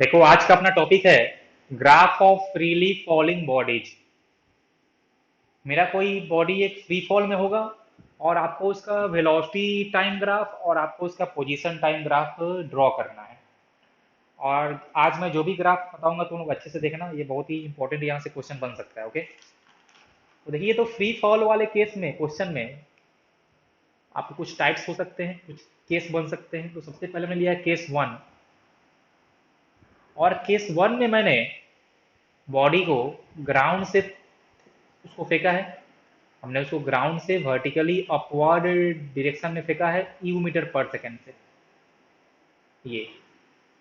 देखो आज का अपना टॉपिक है graph of freely falling bodies. मेरा कोई बॉडी एक फ्री फॉल में होगा और आपको उसका वेलोसिटी टाइम ग्राफ और आपको उसका पोजीशन टाइम ग्राफ ड्रॉ करना है। और आज मैं जो भी ग्राफ बताऊंगा तुम लोग अच्छे से देखना, ये बहुत ही इंपॉर्टेंट यहाँ से क्वेश्चन बन सकता है। ओके, तो देखिए, तो फ्री फॉल वाले केस में क्वेश्चन में आपको कुछ टाइप्स हो सकते हैं, कुछ केस बन सकते हैं। तो सबसे पहले मैंने लिया है केस वन। और केस वन में मैंने बॉडी को ग्राउंड से उसको फेंका है। हमने उसको ग्राउंड से वर्टिकली अपवर्ड डायरेक्शन में फेंका है यू मीटर पर सेकेंड से। ये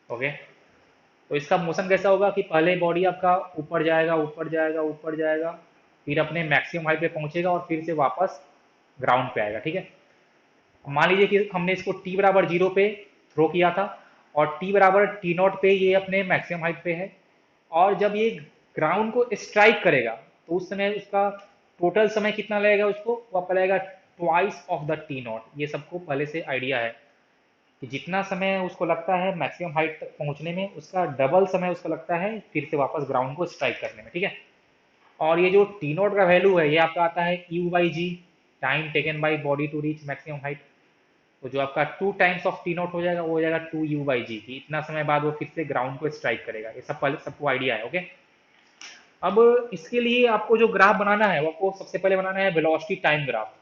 ओके। तो इसका मोशन कैसा होगा कि पहले बॉडी आपका ऊपर जाएगा, ऊपर जाएगा, ऊपर जाएगा, फिर अपने मैक्सिमम हाइट पे पहुंचेगा और फिर से वापस ग्राउंड पे आएगा। ठीक है। मान लीजिए कि हमने इसको टी बराबर जीरो पे थ्रो किया था और टी बराबर टी नॉट पे ये अपने मैक्सिमम हाइट पे है। और जब ये ग्राउंड को स्ट्राइक करेगा तो उस समय उसका टोटल समय कितना लगेगा, उसको वो आपका लगेगा twice of the T not. ये सबको पहले से आइडिया है कि जितना समय उसको लगता है मैक्सिमम हाइट तक पहुंचने में, उसका डबल समय उसको लगता है फिर से वापस ग्राउंड को स्ट्राइक करने में। ठीक है। और ये जो टी नॉट का वैल्यू है ये आपका आता है u by g, time taken by body to reach maximum height. तो जो आपका two times of t naught हो जाएगा वो हो जाएगा टू यू बाई जी, की इतना समय बाद वो फिर से ग्राउंड को स्ट्राइक करेगा। ये सब पहले सबको आइडिया है। ओके। अब इसके लिए आपको जो ग्राफ बनाना है वो आपको सबसे पहले बनाना है वेलोसिटी टाइम ग्राफ।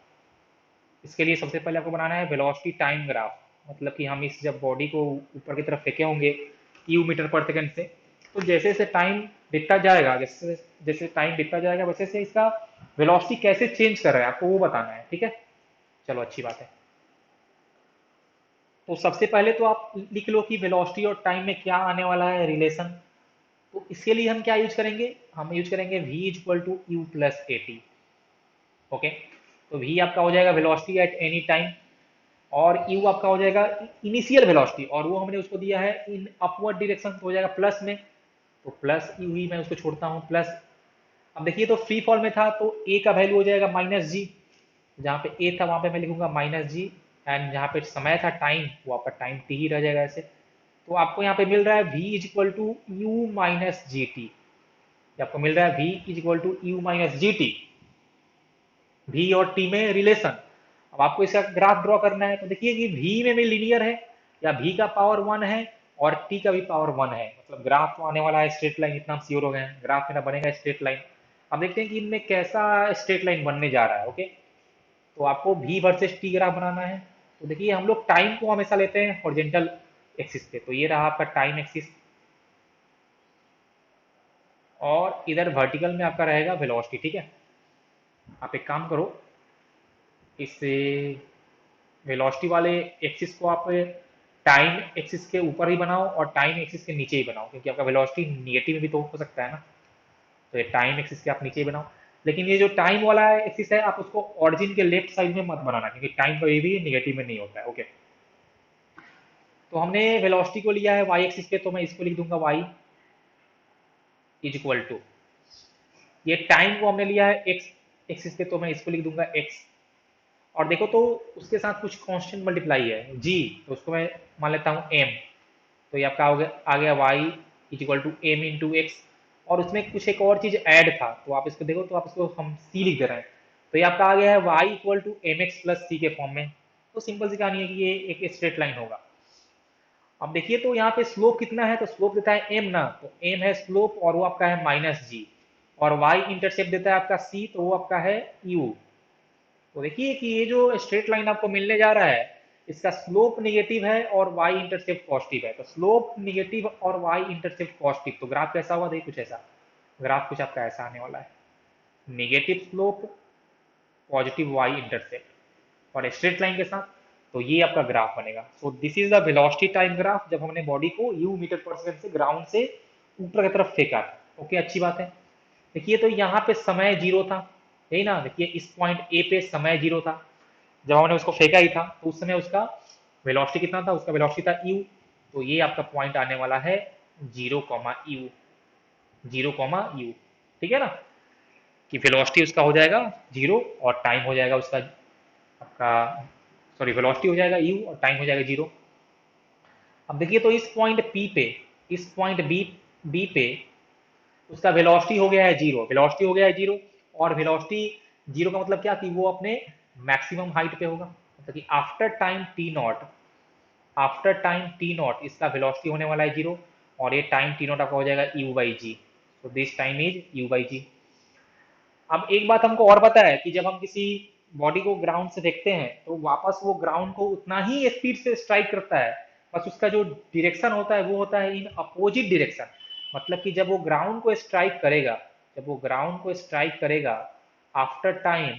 इसके लिए सबसे पहले आपको बनाना है वेलोसिटी टाइम ग्राफ। मतलब कि हम इस जब बॉडी को ऊपर की तरफ फेंके होंगे यू मीटर पर सेकंड से, तो जैसे जैसे टाइम बीतता जाएगा, जैसे जैसे टाइम बीतता जाएगा वैसे से इसका वेलोसिटी कैसे चेंज कर रहा है आपको वो बताना है। ठीक है, चलो अच्छी बात है। तो सबसे पहले तो आप लिख लो कि वेलोसिटी और टाइम में क्या आने वाला है रिलेशन। तो इसके लिए हम क्या यूज करेंगे, हम यूज करेंगे v equal to u plus a t. Okay. तो v आपका हो जाएगा वेलोसिटी एट एनी टाइम और u आपका हो जाएगा इनिशियल वेलोसिटी, और वो हमने उसको दिया है इन अपवर्ड डायरेक्शन, तो हो जाएगा प्लस में। तो प्लस यू ही मैं उसको छोड़ता हूँ प्लस। अब देखिए, तो फ्री फॉल में था तो a का वैल्यू हो जाएगा माइनस जी। जहाँ पे a था वहां पे मैं लिखूंगा माइनस जी। एंड जहाँ पे समय था टाइम, वो आपका टाइम t ही रह जाएगा ऐसे। तो आपको यहाँ पे मिल रहा है v is equal to u minus g t. आपको मिल रहा है v is equal to u minus g t, v और t में रिलेशन। अब आपको इसका ग्राफ ड्रॉ करना है। तो देखिए कि v में भी लीनियर है या v का पावर वन है और t का भी पावर वन है, मतलब ग्राफ तो आने वाला है स्ट्रेट लाइन, इतना हम श्योर हो गए हैं, ग्राफ मेरा बनेगा स्ट्रेट लाइन। अब देखते हैं कि इनमें कैसा स्ट्रेट लाइन बनने जा रहा है। ओके। तो आपको v वर्सेस t ग्राफ बनाना है। तो देखिए, हम लोग टाइम को हमेशा लेते हैं हॉरिजेंटल एक्सिस पे, तो ये रहा आपका टाइम एक्सिस और इधर वर्टिकल में आपका रहेगा वेलोसिटी। ठीक है। आप एक काम करो, इस वेलोसिटी वाले एक्सिस को आप टाइम एक्सिस के ऊपर ही बनाओ और टाइम एक्सिस के नीचे ही बनाओ, क्योंकि आपका वेलोसिटी निगेटिव में भी तो हो सकता है ना। तो ये टाइम एक्सिस के आप नीचे ही बनाओ। लेकिन ये जो टाइम वाला एक्सिस है आप उसको ऑरिजिन के लेफ्ट साइड में मत बनाना, क्योंकि टाइम कभी भी निगेटिव में नहीं होता है। ओके। तो हमने वेलोसिटी को लिया है वाई एक्सिस पे, तो मैं इसको लिख दूंगा वाई इज इक्वल टू, ये टाइम को हमने लिया है एक्स एक्सिस पे, तो मैं इसको लिख दूंगा एक्स। और देखो तो उसके साथ कुछ कांस्टेंट मल्टीप्लाई है जी, तो उसको मैं मान लेता हूँ एम। तो ये आपका आ गया y is equal to m into x. और उसमें कुछ एक और चीज ऐड था, तो आप इसको देखो तो आप इसको हम सी लिख दे रहे हैं। तो ये आपका आ गया है y equal to m x plus c के फॉर्म में। तो सिंपल सी कहानी है कि ये एक स्ट्रेट लाइन होगा। अब देखिए, तो यहाँ पे स्लोप कितना है, तो स्लोप देता है एम ना, तो एम है स्लोप और वो आपका है माइनस जी। और वाई इंटरसेप्ट देता है आपका सी, तो वो आपका है यू। तो देखिए कि ये जो स्ट्रेट लाइन आपको मिलने जा रहा है, इसका स्लोप निगेटिव है और वाई इंटरसेप्ट पॉजिटिव है। तो स्लोप निगेटिव और वाई इंटरसेप्ट पॉजिटिव, तो ग्राफ कैसा हुआ, देखिए कुछ ऐसा ग्राफ कुछ आपका ऐसा आने वाला है, negative slope positive y intercept और स्ट्रेट लाइन के साथ। तो ये आपका ग्राफ बनेगा। So this is the velocity time graph, जब हमने बॉडी को यू मीटर पर सेकंड से ग्राउंड से ऊपर की तरफ फेंका था। ओके, अच्छी बात है। देखिए, तो यहाँ पे समय जीरो था, यही ना। देखिए, इस पॉइंट ए पे समय जीरो था जब हमने उसको फेंका ही था, तो उस समय उसका वेलोसिटी कितना था, उसका वेलोसिटी था यू। तो ये आपका पॉइंट आने वाला है zero comma you, zero comma you. ठीक है ना, कि वेलोसिटी उसका हो जाएगा जीरो और टाइम हो जाएगा उसका आपका, सॉरी, वेलोसिटी हो जाएगा यू और टाइम हो जाएगा जीरो। अब देखिए, तो इस पॉइंट पी पे इस पॉइंट बी बी पे उसका वेलोसिटी हो गया है जीरो, वेलोसिटी हो गया है जीरो। और वेलोसिटी जीरो का मतलब क्या कि वो अपने मैक्सिमम हाइट पे होगा, मतलब कि after time t not, after time t not इसका वेलोसिटी होने वाला है जीरो, और ये टाइम टी नॉट आपका हो जाएगा यू बाई जी। तो this time is u by g. अब एक बात हमको और पता है कि जब हम किसी बॉडी को ग्राउंड से देखते हैं तो वापस वो ग्राउंड को उतना ही स्पीड से स्ट्राइक करता है, बस उसका जो डायरेक्शन होता है वो होता है इन अपोजिट डायरेक्शन। मतलब कि जब वो ग्राउंड को स्ट्राइक करेगा, जब वो ग्राउंड को स्ट्राइक करेगा after time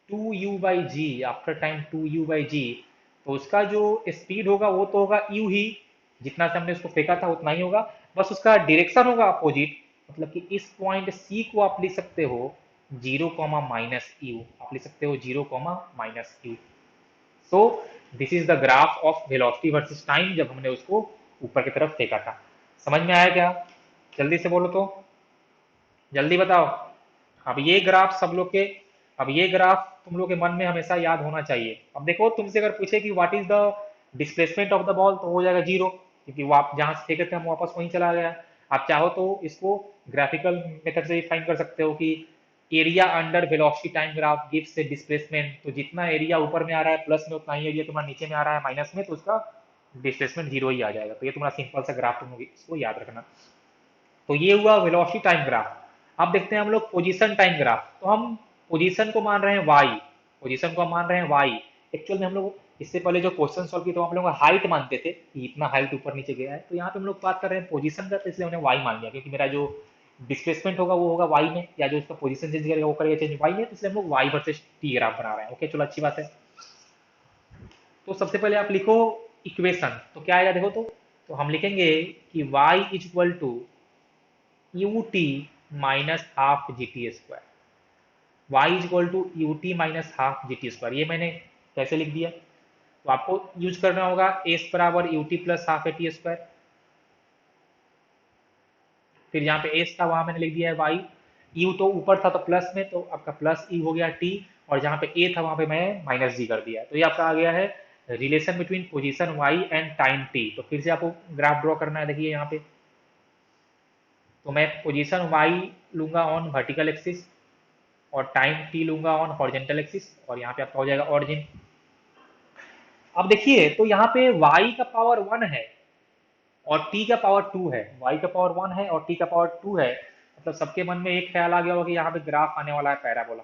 two u by g, after time two u by g, तो उसका जो स्पीड होगा वो तो होगा यू ही, जितना से हमने उसको फेंका था उतना ही होगा, बस उसका डायरेक्शन होगा अपोजिट। मतलब कि इस पॉइंट सी को आप लिख सकते हो जीरो कॉमा माइनस यू, आप लिख सकते हो zero comma minus you. So this is the graph of velocity versus time जब हमने उसको ऊपर की तरफ फेंका था। समझ में आया क्या? जल्दी से बोलो तो, जल्दी बताओ। अब ये ग्राफ सब लोग के, अब ये ग्राफ तुम लोग के मन में हमेशा याद होना चाहिए। अब देखो तुमसे अगर पूछे कि what is the displacement of the ball, तो हो जाएगा जीरो, क्योंकि वो आप जहां से फेंके थे हम वापस वहीं चला गया। आप चाहो तो इसको ग्राफिकल मेथड से फाइंड कर सकते हो कि area under velocity time graph gives displacement, तो जितना एरिया ऊपर में आ रहा है प्लस में उतना ही एरिया तुम्हारा नीचे में आ रहा है माइनस में, तो उसका डिस्प्लेसमेंट जीरो ही आ जाएगा। तो ये तुम्हारा सिंपल सा ग्राफ, तुम लोग इसको याद रखना। तो ये हुआ वेलोसिटी टाइम ग्राफ। अब देखते हैं हम लोग पोजीशन टाइम ग्राफ। तो हम पोजीशन को मान रहे हैं वाई, पोजीशन को हम मान रहे हैं वाई। एक्चुअल में हम लोग इससे पहले जो क्वेश्चन सॉल्व किए तो हम लोग हाइट मानते थे कि इतना हाइट ऊपर नीचे गया है, तो यहाँ पे हम लोग बात कर रहे हैं पोजीशन का, तो इसलिए हमने वाई मान लिया, क्योंकि मेरा जो डिस्प्लेसमेंट होगा वो होगा वाई में, या जो उसका पोजीशन चेंज करेगा वो करेगा चेंज वाई में, तो इसलिए हम लोग वाई वर्सेस टी ग्राफ बना रहे हैं। ओके चलो अच्छी बात है। तो सबसे पहले आप लिखो इक्वेशन, तो क्या आएगा देखो तो हम लिखेंगे कि y is equal to u t minus half g t square, y is equal to u t minus half g t square. ये मैंने कैसे लिख दिया, तो आपको यूज करना होगा एस बराबर u t plus half a t square. फिर जहाँ पे एस था वहां मैंने लिख दिया है वाई, यू तो ऊपर था तो प्लस में, तो आपका प्लस ई हो गया टी, और जहाँ पे ए था वहां पे मैं माइनस जी कर दिया। तो ये आपका आ गया है relation between position y and time t. तो फिर से आपको ग्राफ ड्रॉ करना है, देखिए यहाँ पे। तो मैं पोजीशन वाई लूंगा ऑन वर्टिकल एक्सिस, और टाइम टी लूंगा ऑन हॉरिजेंटल एक्सिस, और यहाँ पे आपका हो जाएगा ऑरिजिन। अब देखिए तो यहाँ पे y का पावर 1 है और t का पावर 2 है, y का पावर 1 है और t का पावर 2 है, मतलब सबके मन में एक ख्याल आ गया होगा कि यहाँ पे ग्राफ आने वाला है पैराबोला।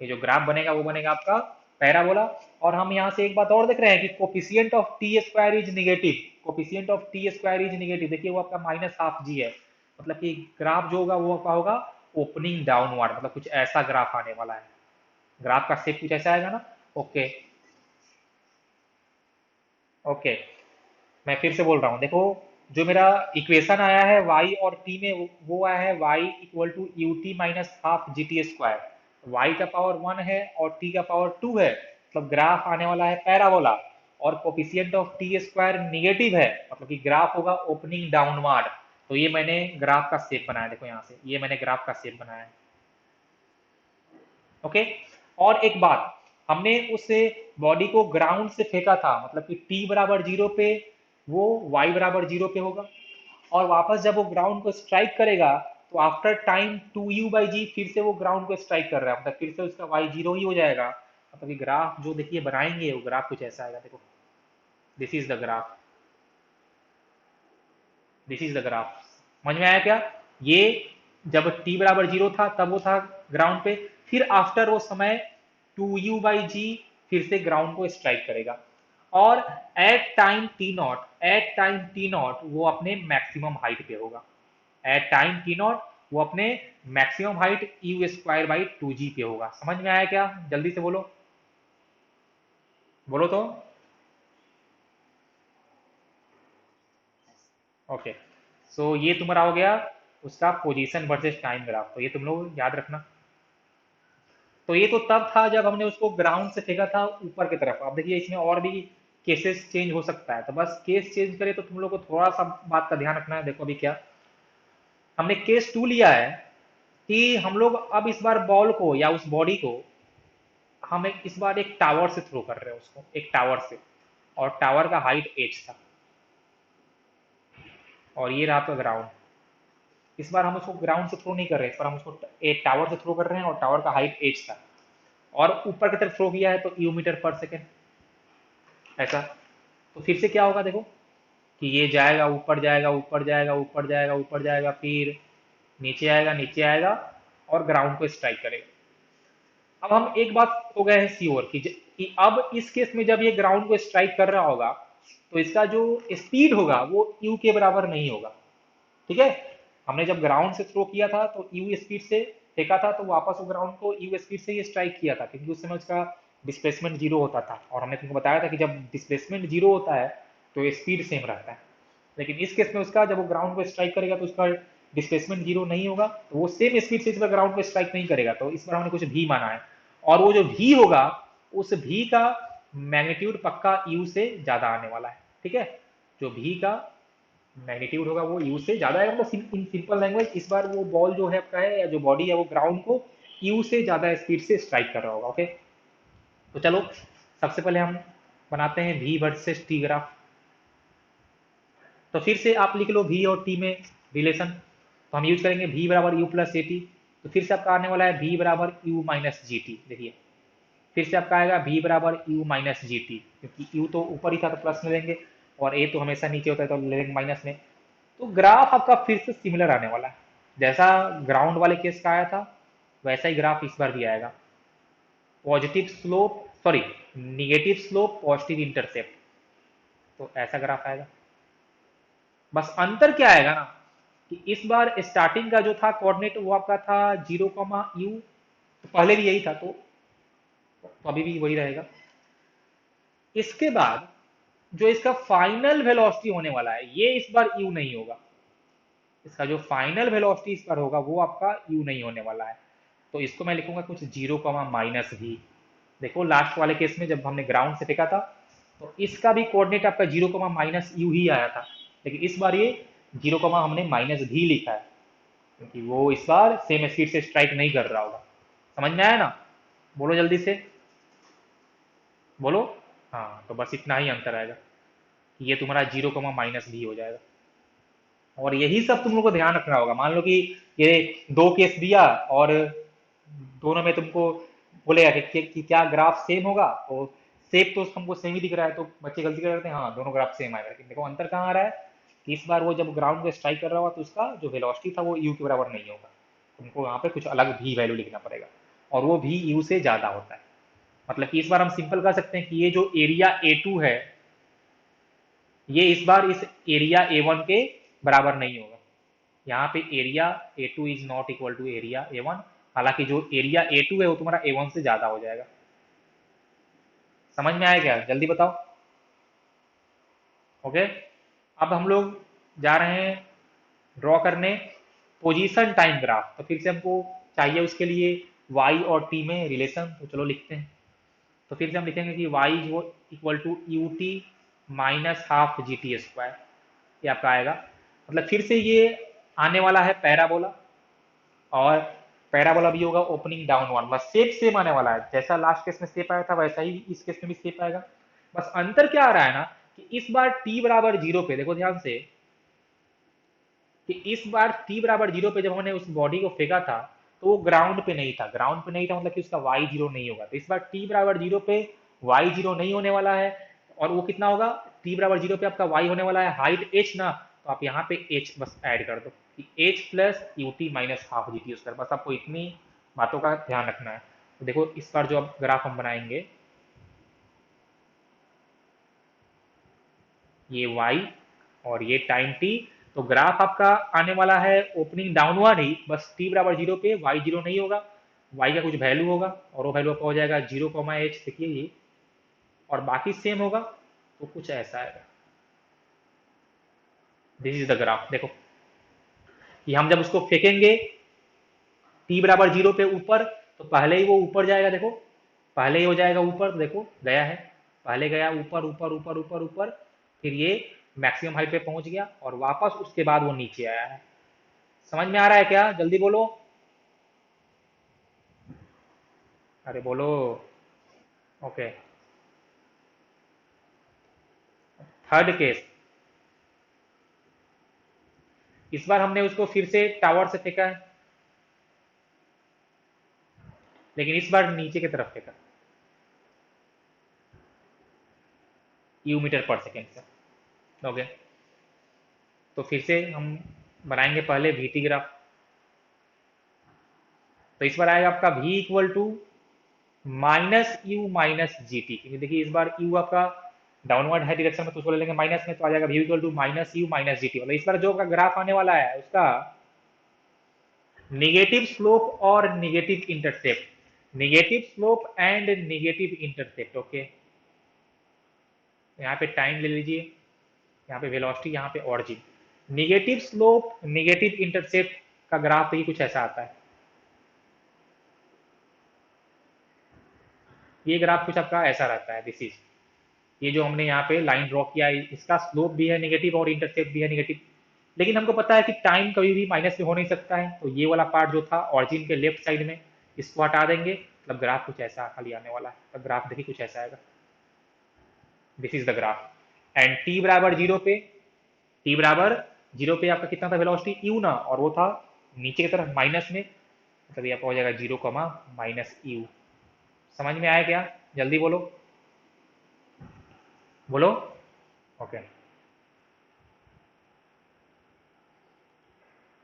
ये जो ग्राफ बनेगा वो बनेगा आपका पैराबोला। और हम यहाँ से एक बात और देख रहे हैं कि coefficient of T square is negative, coefficient of T square is negative, देखिए वो आपका माइनस हाफ जी है। मतलब कि ग्राफ जो होगा वो आपका होगा ओपनिंग डाउनवर्ड, मतलब कुछ ऐसा ग्राफ आने वाला है। ग्राफ का शेप कुछ ऐसा आएगा ना। ओके ओके, मैं फिर से बोल रहा हूँ, देखो जो मेरा इक्वेशन आया है y और t में वो आया है y equal to u t minus half g t square. Y का पावर 1 है और t का पावर 2 है, मतलब ग्राफ आने वाला है पैराबोला। और coefficient of T square negative है, मतलब कि ग्राफ होगा ओपनिंग डाउनवर्ड। तो ये मैंने ग्राफ का शेप बनाया, देखो यहाँ से ये मैंने ग्राफ का शेप बनाया है। ओके, और एक बात, हमने उस बॉडी को ग्राउंड से फेंका था, मतलब कि t बराबर जीरो पे वो y बराबर जीरो पे होगा, और वापस जब वो ग्राउंड को स्ट्राइक करेगा तो after time two u by g फिर से वो ग्राउंड को स्ट्राइक कर रहा है, मतलब फिर से उसका y जीरो ही हो जाएगा। मतलब कि ग्राफ जो देखिए बनाएंगे वो ग्राफ कुछ ऐसा आएगा, देखो this is the graph, this is the graph. समझ में आया क्या? ये जब t बराबर जीरो था तब वो था ग्राउंड पे, फिर आफ्टर वो समय टू यू बाई जी फिर से ग्राउंड को स्ट्राइक करेगा, और at time t naught, at time t naught वो अपने मैक्सिमम हाइट पे होगा, एट टाइम टी नॉट वो अपने maximum height u square by two g पे होगा। समझ में आया क्या? जल्दी से बोलो, बोलो तो। ओके, सो ये तुम्हारा हो गया उसका पोजीशन वर्सेस टाइम ग्राफ, तो ये तुम लोग याद रखना। तो ये तो तब था जब हमने उसको ग्राउंड से फेंका था ऊपर की तरफ। अब देखिए इसमें और भी केसेस चेंज हो सकता है, तो बस केस चेंज करे तो तुम लोग को थोड़ा सा बात का ध्यान रखना है। देखो अभी क्या हमने केस टू लिया है कि हम लोग अब इस बार बॉल को या उस बॉडी को हम इस बार एक टावर से थ्रो कर रहे हैं, उसको एक टावर से। और टावर का हाइट h था, और ये रहा आपका ग्राउंड। इस बार हम उसको ग्राउंड से थ्रो नहीं कर रहे हैं, इस बार हम उसको एक टावर से थ्रो कर रहे हैं, और टावर का हाइट h था, और ऊपर की तरफ थ्रो किया है तो यू मीटर पर सेकेंड, ऐसा। तो फिर से क्या होगा देखो, कि ये जाएगा ऊपर, जाएगा ऊपर, जाएगा ऊपर, जाएगा ऊपर, जाएगा, फिर नीचे आएगा, नीचे आएगा, और ग्राउंड को स्ट्राइक करेगा। अब हम एक बात हो गए हैं श्योर कि अब इस केस में जब ये ग्राउंड को स्ट्राइक कर रहा होगा, तो इसका जो स्पीड होगा वो यू के बराबर नहीं होगा, ठीक है। हमने जब ग्राउंड से थ्रो किया था तो यू स्पीड से फेंका था, तो वापस वो ग्राउंड को यू स्पीड से ही स्ट्राइक किया था, क्योंकि उस समय उसका डिस्प्लेसमेंट जीरो होता था, और हमने तुमको बताया था कि जब डिस्प्लेसमेंट जीरो होता है तो स्पीड सेम रहता है। लेकिन इस केस में उसका जब वो ग्राउंड को स्ट्राइक करेगा तो उसका डिस्प्लेसमेंट जीरो नहीं होगा, तो वो सेम स्पीड से इस बार ग्राउंड को स्ट्राइक नहीं करेगा, तो इस बार हमने कुछ भी माना है। और वो जो भी होगा, उस भी का मैग्नीट्यूड पक्का यू से ज्यादा आने वाला है, ठीक है। जो भी का मैग्नीट्यूड होगा वो यू से ज्यादा है, मतलब इन सिंपल लैंग्वेज इस बार वो बॉल जो है आपका है, या जो बॉडी है, वो ग्राउंड को यू से ज्यादा स्पीड से स्ट्राइक कर रहा होगा, ओके। तो चलो सबसे पहले हम बनाते हैं v वर्सेस t ग्राफ। तो फिर से आप लिख लो v और t में रिलेशन, तो हम यूज करेंगे v बराबर यू प्लस ए टी। तो फिर से आपका आने वाला है v बराबर यू माइनस जी टी, देखिए फिर से आपका आएगा v बराबर यू माइनस जी टी, क्योंकि u तो ऊपर ही था तो प्लस में लेंगे, और a तो हमेशा नीचे होता है तो ले लेंगे माइनस में। तो ग्राफ आपका फिर से सिमिलर आने वाला है, जैसा ग्राउंड वाले केस का आया था वैसा ही ग्राफ इस बार भी आएगा। Positive slope, sorry, negative slope, positive intercept, तो ऐसा ग्राफ आएगा। बस अंतर क्या आएगा ना, कि इस बार स्टार्टिंग का जो था कोऑर्डिनेट वो आपका था 0, यू, तो पहले भी यही था, तो अभी भी वही रहेगा। इसके बाद जो इसका फाइनल वेलोसिटी होने वाला है, ये इस बार यू नहीं होगा। इसका जो फाइनल वेलोसिटी इस बार होगा वो आपका यू नहीं होने वाला है। तो इसको मैं लिखूंगा कुछ 0, माइनस भी। देखो लास्ट वाले केस में जब हमने ग्राउंड से फेंका था, तो इसका भी कोऑर्डिनेट आपका 0, माइनस यू ही आया था, लेकिन इस बार ये 0, हमने माइनस भी लिखा है, क्योंकि वो इस बार सेम स्पीड से स्ट्राइक नहीं कर रहा होगा। समझ में आया ना? बोलो जल्दी से, बोलो। हाँ, तो बस इतना ही अंतर आएगा, ये तुम्हारा 0, माइनस भी हो जाएगा। और यही सब तुम लोग को ध्यान रखना होगा। मान लो कि ये दो केस दिया, और दोनों में तुमको बोलेगा कि क्या ग्राफ सेम होगा, तो सेम तो हमको सेम ही दिख रहा है, तो बच्चे गलती कर रहे हैं, हाँ दोनों ग्राफ सेम आएगा, लेकिन देखो अंतर कहाँ आ रहा है, कि इस बार वो जब ग्राउंड को स्ट्राइक कर रहा होगा तो उसका जो वेलोसिटी था वो यू के बराबर नहीं होगा, तुमको यहाँ पे कुछ अलग भी वैल्यू लिखना पड़ेगा, और वो भी यू से ज्यादा होता है। मतलब कि इस बार हम सिंपल कर सकते हैं कि ये जो एरिया A2 है, ये इस बार इस एरिया A1 के बराबर नहीं होगा। यहाँ पे area A2 is not equal to area A1, हालांकि जो एरिया A2 है वो तुम्हारा A1 से ज्यादा हो जाएगा। समझ में आया क्या? जल्दी बताओ। ओके, अब हम लोग जा रहे हैं ड्रॉ करने पोजीशन टाइम ग्राफ। तो फिर से हमको चाहिए उसके लिए y और t में रिलेशन, तो चलो लिखते हैं। तो फिर से हम लिखेंगे कि y equal to u t minus half g t square, ये आपका आएगा। मतलब फिर से ये आने वाला है पैराबोला, और पैराबोला भी होगा ओपनिंग डाउनवर्ड, बस शेप सेम आने वाला है, जैसा लास्ट केस में शेप आया था वैसा ही इस केस में भी शेप आएगा। बस अंतर क्या आ रहा है ना, कि इस बार t बराबर जीरो पे, देखो ध्यान से, कि इस बार t बराबर जीरो पे जब हमने उस बॉडी को फेंका था, तो वो ग्राउंड पे नहीं था, ग्राउंड पे नहीं था मतलब कि उसका y जीरो नहीं होगा। तो इस बार t बराबर जीरो पे y जीरो नहीं होने वाला है, और वो कितना होगा, t बराबर जीरो पे आपका y होने वाला है हाइट h ना, तो आप यहाँ पे h बस ऐड कर दो, कि h plus you t minus half g t square, बस आपको इतनी बातों का ध्यान रखना है। तो देखो इस बार जो अब ग्राफ हम बनाएंगे, ये y और ये टाइम t, तो ग्राफ आपका आने वाला है ओपनिंग डाउनवर्ड ही, बस t बराबर जीरो पे y जीरो नहीं होगा, y का कुछ वैल्यू होगा, और वो वैल्यू आपका हो जाएगा 0, देखिए ये, और बाकी सेम होगा, तो कुछ ऐसा आएगा। This is the graph. देखो कि हम जब उसको फेंकेंगे t बराबर जीरो पे ऊपर, तो पहले ही वो ऊपर जाएगा, देखो पहले ही हो जाएगा ऊपर, तो देखो गया है, पहले गया ऊपर ऊपर ऊपर ऊपर ऊपर, फिर ये मैक्सिमम हाइट पे पहुंच गया, और वापस उसके बाद वो नीचे आया है। समझ में आ रहा है क्या? जल्दी बोलो, अरे बोलो। ओके, थर्ड केस, इस बार हमने उसको फिर से टावर से फेंका है, लेकिन इस बार नीचे की तरफ फेंका, यू मीटर पर सेकेंड से। ओके, तो फिर से हम बनाएंगे पहले वीटी ग्राफ। तो इस बार आएगा आपका v equal to minus u minus g t, क्योंकि देखिए इस बार u आपका डाउनवर्ड है डायरेक्शन में, तो उसको ले लेंगे माइनस में, तो आ जाएगा v equal to minus u minus g t. मतलब इस बार जो आपका ग्राफ आने वाला है उसका निगेटिव स्लोप और negative intercept, negative slope and negative intercept. Okay, यहाँ पे टाइम ले लीजिए, यहाँ पे वेलोसिटी, यहाँ पे origin. Negative slope negative intercept का ग्राफ ही कुछ ऐसा आता है। ये ग्राफ कुछ आपका ऐसा रहता है, दिस इज, ये जो हमने यहाँ पे लाइन ड्रॉ किया है इसका स्लोप भी है नेगेटिव और इंटरसेप्ट भी है नेगेटिव, लेकिन हमको पता है कि टाइम कभी भी माइनस में हो नहीं सकता है, तो ये वाला पार्ट जो था ऑरिजिन के लेफ्ट साइड में, इसको हटा देंगे, मतलब ग्राफ कुछ ऐसा खाली आने वाला है। तो ग्राफ देखिए कुछ ऐसा आएगा, this is the graph. And T बराबर जीरो पे, टी बराबर जीरो पे आपका कितना था वेलोसिटी, यू ना, और वो था नीचे की तरफ माइनस में, मतलब ये आपका हो जाएगा जीरो कमा माइनस यू। समझ में आया क्या? जल्दी बोलो, बोलो। ओके,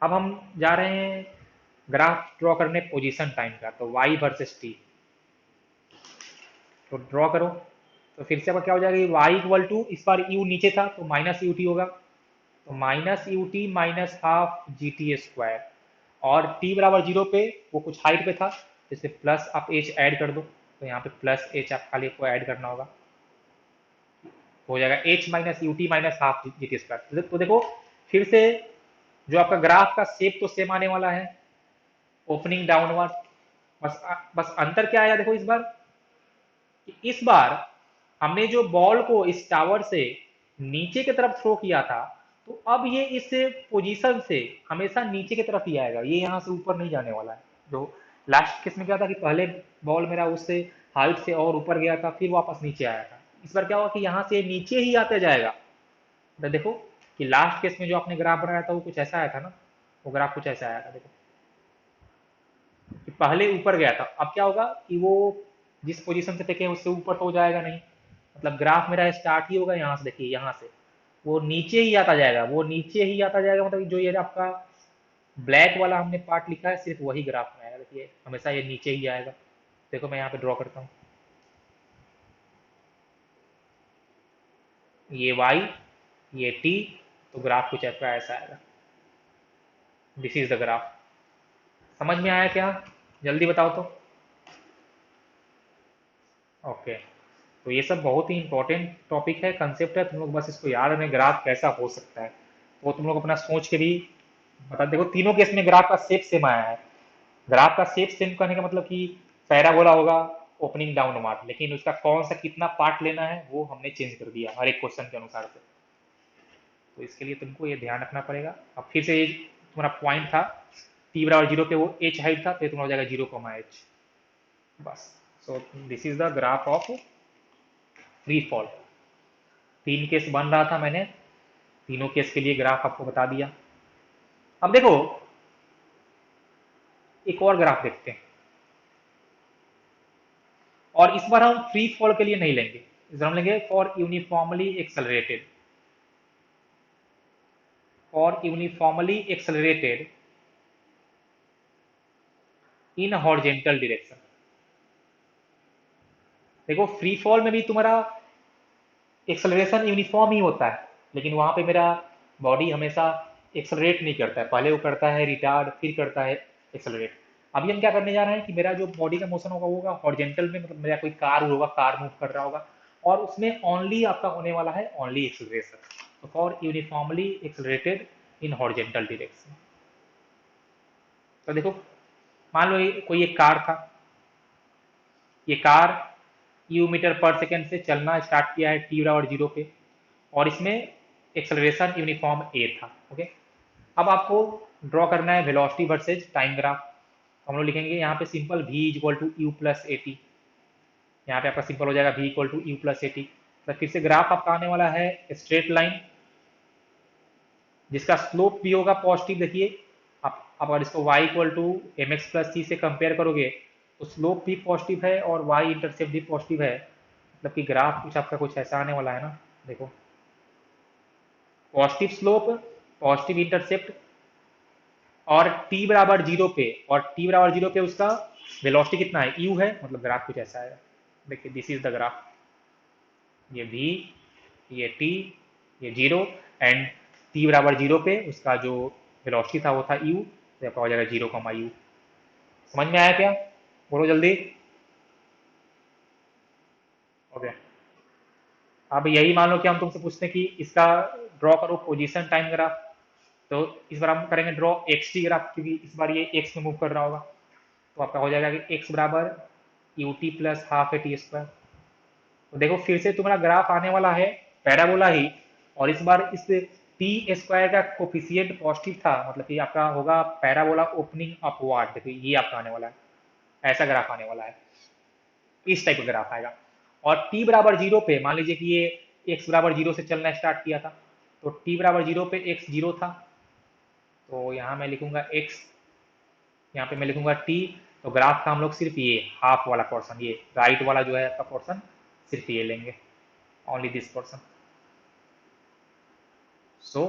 अब हम जा रहे हैं ग्राफ ड्रॉ करने पोजीशन टाइम का, तो y वर्सेस t, तो ड्रॉ करो। तो फिर से आपका क्या हो जाएगा, y इक्वल टू, इस बार u नीचे था तो माइनस यू टी होगा, तो minus you t minus half g t square, और t बराबर जीरो पे वो कुछ हाइट पे था, जैसे प्लस आप h ऐड कर दो, तो यहाँ पे प्लस h आप खाली को ऐड करना होगा, हो जाएगा h minus you t minus half g t square. तो देखो फिर से जो आपका ग्राफ का शेप तो सेम आने वाला है, ओपनिंग डाउनवर्ड, बस बस अंतर क्या आया देखो इस बार, कि इस बार हमने जो बॉल को इस टावर से नीचे की तरफ थ्रो किया था, तो अब ये इस पोजीशन से हमेशा नीचे की तरफ ही आएगा, ये यहाँ से ऊपर नहीं जाने वाला है। जो लास्ट केस में क्या था कि पहले बॉल मेरा उससे हाइट से और ऊपर गया था, फिर वापस नीचे आया था, इस बार क्या हुआ कि यहाँ से नीचे ही आते जाएगा। तो देखो कि लास्ट केस में जो आपने ग्राफ बनाया था वो कुछ ऐसा आया था ना, वो ग्राफ कुछ ऐसा आया था, देखो कि पहले ऊपर गया था, अब क्या होगा कि वो जिस पोजीशन से देखे उससे ऊपर तो हो जाएगा नहीं, मतलब ग्राफ मेरा स्टार्ट ही होगा यहाँ से, देखिए यहाँ से वो नीचे ही आता जाएगा, वो नीचे ही आता जाएगा, मतलब जो ये आपका ब्लैक वाला हमने पार्ट लिखा है सिर्फ वही ग्राफ में आएगा, देखिए हमेशा ये नीचे ही आएगा। देखो मैं यहाँ पे ड्रॉ करता हूँ, ये y, ये t, तो ग्राफ कुछ ऐसा ऐसा आएगा, दिस इज द ग्राफ। समझ में आया क्या? जल्दी बताओ तो। ओके, तो ये सब बहुत ही इंपॉर्टेंट टॉपिक है, कंसेप्ट है, तुम लोग बस इसको याद रखना, ग्राफ कैसा हो सकता है वो तुम लोग अपना सोच के भी बता। देखो तीनों केस में ग्राफ का शेप सेम आया है, ग्राफ का शेप सेम करने का मतलब कि पैराबोला होगा ओपनिंग डाउन मार्क, लेकिन उसका कौन सा कितना पार्ट लेना है वो हमने चेंज कर दिया हर एक क्वेश्चन के अनुसार से, तो इसके लिए तुमको ये ध्यान रखना पड़ेगा। अब फिर से ये तुम्हारा पॉइंट था टी बराबर जीरो पे वो एच हाइट था, तो ये तुम्हारा हो जाएगा जीरो कोमा एच, बस। सो this is the graph of free fall. तीन केस बन रहा था, मैंने तीनों केस के लिए ग्राफ आपको बता दिया। अब देखो एक और ग्राफ देखते हैं, और इस बार हम फ्री फॉल के लिए नहीं लेंगे, इस बार हम लेंगे for uniformly accelerated, for uniformly accelerated in horizontal direction. देखो फ्री फॉल में भी तुम्हारा एक्सेलरेशन यूनिफॉर्म ही होता है, लेकिन वहां पे मेरा बॉडी हमेशा एक्सेलरेट नहीं करता है, पहले वो करता है रिटार्ड फिर करता है एक्सेलरेट। अभी हम क्या करने जा रहे हैं कि मेरा जो बॉडी का मोशन होगा वो होगा हॉरिजेंटल में, मतलब मेरा कोई कार होगा, कार मूव कर रहा होगा, और उसमें ओनली आपका होने वाला है ओनली एक्सेलरेशन, तो for uniformly accelerated in horizontal direction. तो देखो मान लो ये कोई एक कार था, ये कार यू मीटर पर सेकेंड से चलना स्टार्ट किया है टी बराबर जीरो पे, और इसमें एक्सेलरेशन यूनिफॉर्म ए था। ओके, अब आपको ड्रॉ करना है वेलोसिटी वर्सेज टाइम ग्राफ। हम लोग लिखेंगे यहाँ पे simple v equal to u plus a t, यहाँ पे आपका सिंपल हो जाएगा v equal to u plus a t. तो फिर से ग्राफ आपका आने वाला है स्ट्रेट लाइन, जिसका स्लोप भी होगा पॉजिटिव। देखिए आप अगर इसको y equal to m x plus c से कंपेयर करोगे तो स्लोप भी पॉजिटिव है और y इंटरसेप्ट भी पॉजिटिव है, मतलब कि ग्राफ कुछ आपका कुछ ऐसा आने वाला है ना। देखो, पॉजिटिव स्लोप, पॉजिटिव इंटरसेप्ट, और t बराबर जीरो पे, और t बराबर जीरो पे उसका वेलोसिटी कितना है, u है, मतलब ग्राफ कुछ ऐसा है। देखिए दिस इज द ग्राफ, ये v, ये t, ये जीरो, एंड t बराबर जीरो पे उसका जो वेलोसिटी था वो था u, तो आपका हो जाएगा 0, u। समझ में आया क्या? बोलो जल्दी। ओके, अब यही मान लो कि हम तुमसे पूछते हैं कि इसका ड्रॉ करो पोजीशन टाइम ग्राफ, तो इस बार हम करेंगे ड्रॉ एक्स टी ग्राफ, क्योंकि इस बार ये एक्स में मूव कर रहा होगा। तो आपका हो जाएगा कि एक्स बराबर u t plus half a t square. तो देखो फिर से तुम्हारा ग्राफ आने वाला है पैराबोला ही, और इस बार इस टी स्क्वायर का कोफिशिएंट पॉजिटिव था, मतलब कि आपका होगा पैराबोला ओपनिंग अपवार्ड। देखो ये आपका आने वाला है, ऐसा ग्राफ आने वाला है, इस टाइप का ग्राफ आएगा। और t बराबर जीरो पे मान लीजिए कि ये x बराबर जीरो से चलना स्टार्ट किया था, तो t बराबर जीरो पे x जीरो था, तो यहाँ मैं लिखूंगा x, यहाँ पे मैं लिखूंगा t। तो ग्राफ का हम लोग सिर्फ ये हाफ वाला पोर्शन, ये राइट वाला जो है आपका पोर्शन, सिर्फ ये लेंगे, only this portion. So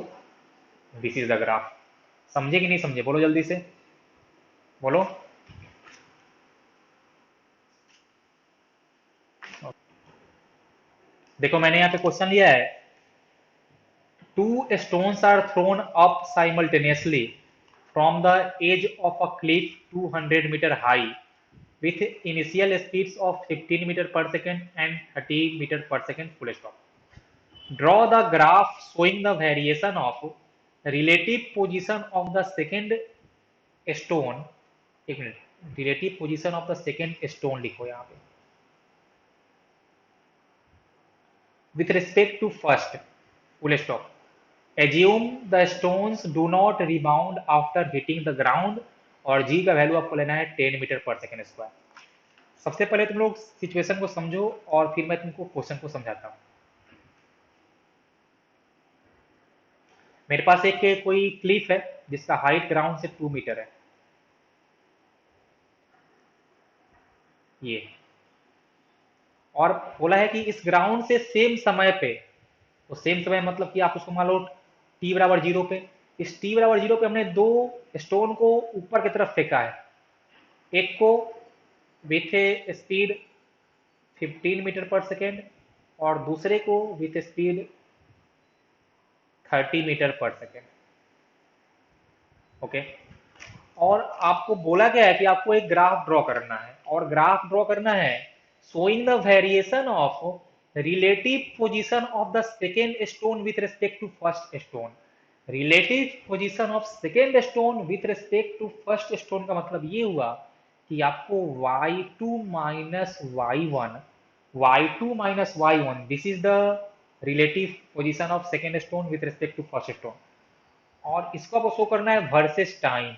this is the graph. समझे कि नहीं समझे, बोलो जल्दी से, बोलो। देखो मैंने यहाँ पे क्वेश्चन लिया है, two stones are thrown up simultaneously from the edge of a cliff 200-meter high with initial speeds of 15 meter per second and 30 meter per second full stop. Draw the graph showing the variation of relative position of the second stone. एक minute, relative position of the second stone लिखो यहाँ पे, with respect to first, full stop. Assume the stones do not rebound after hitting the ground, और g का value आपको लेना है 10 metre पर सेकेंड स्क्वायर। सबसे पहले तुम लोग सिचुएशन को समझो और फिर मैं तुमको क्वेश्चन को समझाता हूँ। मेरे पास एक कोई क्लिफ है जिसका हाइट ग्राउंड से 2 मीटर है, ये, और बोला है कि इस ग्राउंड से सेम समय पे, तो सेम समय मतलब कि आप उसको मान लो टी बराबर जीरो पे, इस टी बराबर जीरो पे हमने दो स्टोन को ऊपर की तरफ फेंका है, एक को विथ स्पीड 15 मीटर पर सेकेंड और दूसरे को विथ स्पीड 30 मीटर पर सेकेंड। ओके, और आपको बोला गया है कि आपको एक ग्राफ ड्रॉ करना है, और ग्राफ ड्रॉ करना है showing the variation of relative position of the second stone with respect to first stone. Relative position of second stone with respect to first stone का मतलब ये हुआ कि आपको y2 minus y one, y2 minus y one, this is the relative position of second stone with respect to first stone, और इसको आपको show करना है वर्सेस टाइम।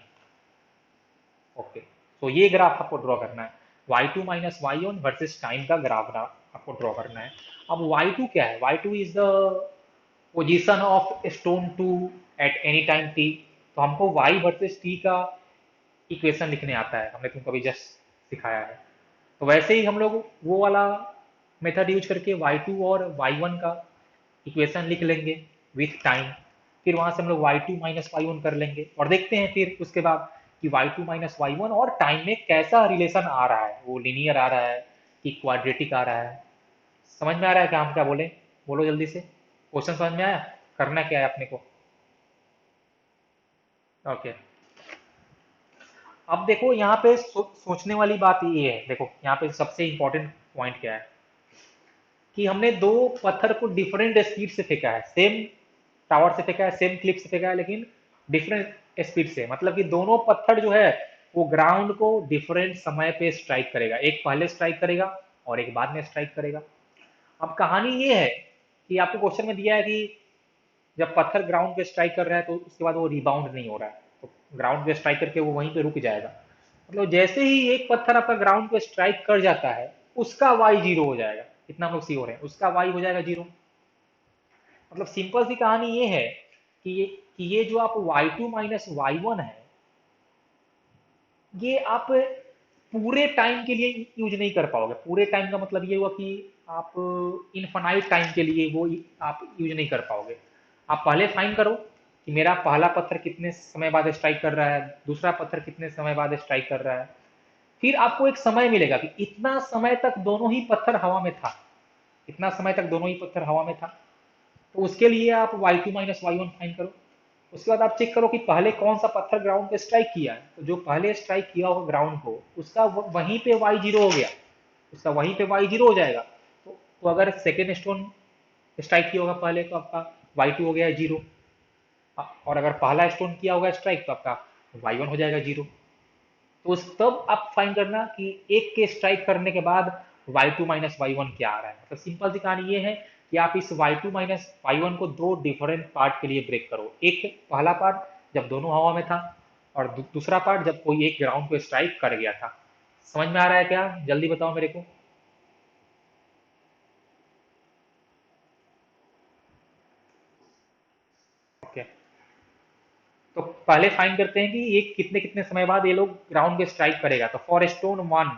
ओके, तो ये ग्राफ आपको ड्रॉ करना है, y2 minus y one versus time का ग्राफ आपको ड्रॉ करना है। अब y2 क्या है, y2 is the position of stone two at any time t, तो हमको y वर्सेस t का इक्वेशन लिखने आता है, हमने तुमको अभी जस्ट सिखाया है। तो वैसे ही हम लोग वो वाला मेथड यूज करके y2 और y1 का इक्वेशन लिख लेंगे विथ टाइम, फिर वहां से हम लोग y2 माइनस वाई वन कर लेंगे, और देखते हैं फिर उसके बाद कि y2 माइनस वाई वन और टाइम में कैसा रिलेशन आ रहा है, वो लीनियर आ रहा है कि क्वाड्रेटिक आ रहा है। समझ में आ रहा है क्या हम क्या बोले, बोलो जल्दी से, क्वेश्चन समझ में आया, करना क्या है अपने को। ओके, अब देखो यहाँ पे सोचने वाली बात ये है, देखो यहाँ पे सबसे इंपॉर्टेंट पॉइंट क्या है कि हमने दो पत्थर को डिफरेंट स्पीड से फेंका है, सेम टावर से फेंका है, सेम क्लिप से फेंका है, लेकिन डिफरेंट स्पीड से, मतलब कि दोनों पत्थर जो है वो ग्राउंड को डिफरेंट समय पे स्ट्राइक करेगा, एक पहले स्ट्राइक करेगा और एक बाद में स्ट्राइक करेगा। अब कहानी ये है कि आपको क्वेश्चन में दिया है कि जब पत्थर ग्राउंड पे स्ट्राइक कर रहा है तो उसके बाद वो रिबाउंड नहीं हो रहा है, तो ग्राउंड पे स्ट्राइक करके वो वहीं पे रुक जाएगा, मतलब जैसे ही एक पत्थर आपका ग्राउंड पे स्ट्राइक कर जाता है उसका वाई जीरो हो जाएगा, इतना हम लोग सी हो रहे हैं, उसका वाई हो जाएगा 0। मतलब सिंपल सी कहानी ये है कि ये जो आप y2 माइनस y1 है, ये आप पूरे टाइम के लिए यूज नहीं कर पाओगे। पूरे टाइम का मतलब ये हुआ कि आप इनफाइनाइट टाइम के लिए वो आप यूज नहीं कर पाओगे। आप पहले फाइंड करो कि मेरा पहला पत्थर कितने समय बाद स्ट्राइक कर रहा है, दूसरा पत्थर कितने समय बाद स्ट्राइक कर रहा है। फिर आपको एक समय मिलेगा कि इतना समय तक दोनों ही पत्थर हवा में था, इतना समय तक दोनों ही पत्थर हवा में था। तो उसके लिए आप y2 माइनस y1 फाइंड करो। उसके बाद आप चेक करो कि पहले कौन सा पत्थर ग्राउंड पे स्ट्राइक किया है। तो जो पहले स्ट्राइक किया होगा ग्राउंड को, उसका वहीं पे y0 हो गया, उसका वहीं पे y0 हो जाएगा। तो अगर सेकेंड स्टोन स्ट्राइक किया होगा पहले, तो आपका y2 हो गया 0। और अगर पहला स्टोन किया होगा स्ट्राइक, तो आपका y1 हो जाएगा 0। तो तब आप फाइंड करना कि एक के स्ट्राइक करने के बाद y2 माइनस y1 क्या आ रहा है। मतलब सिंपल सी कहानी ये है कि आप इस y2 माइनस y1 को दो डिफरेंट पार्ट के लिए ब्रेक करो। एक पहला पार्ट जब दोनों हवा में था, और दूसरा पार्ट जब कोई एक ग्राउंड को स्ट्राइक कर गया था। समझ में आ रहा है क्या? जल्दी बताओ मेरे को। ओके, तो पहले फाइंड करते हैं कि ये कितने कितने समय बाद ये लोग ग्राउंड पे स्ट्राइक करेगा। तो फॉर स्टोन 1,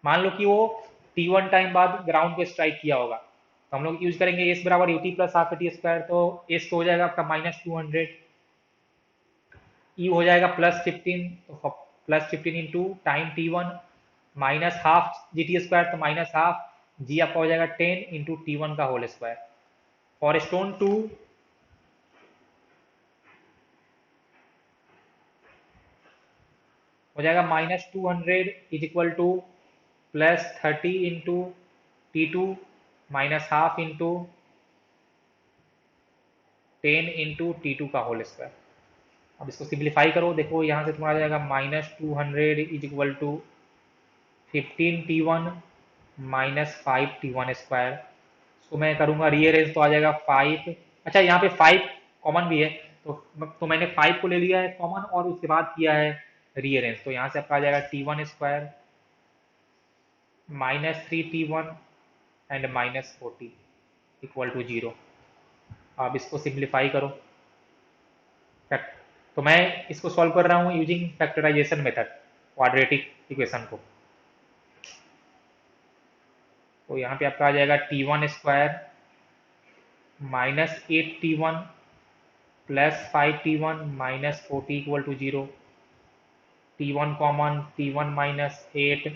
मान लो कि वो T1 टाइम बाद ग्राउंड पे स्ट्राइक किया होगा, तो हम लोग यूज करेंगे एस बराबर UT plus half T square. तो एस तो हो जाएगा आपका -200, ई हो जाएगा +15, तो +15 into time T1 minus half g t square, तो माइनस हाफ जी आपका हो जाएगा 10 इंटू T1 का होल स्क्वायर। फॉर स्टोन 2 हो जाएगा -200 is equal to +30 into T2 minus half into 10 into T2 का होल स्क्वायर। अब इसको सिंप्लीफाई करो, देखो यहाँ से तुम्हारा जाएगा -200 is equal to 15T1 -5T1 square. इसको मैं करूँगा रीअरेंज, तो आ जाएगा 5। अच्छा, यहाँ पे 5 कॉमन भी है, तो मैंने 5 को ले लिया है कॉमन, और उसके बाद किया है रीअरेंज। तो यहाँ से आपका आ जाएगा T1 square -3T1 and -40 equal to 0। अब इसको सिंप्लीफाई करो। तो मैं इसको सॉल्व कर रहा हूँ using factorization method, quadratic equation को। तो यहाँ पे आपका आ जाएगा T1 square -8T1 +5T1 -40 equal to 0। T1 common, T1 -8,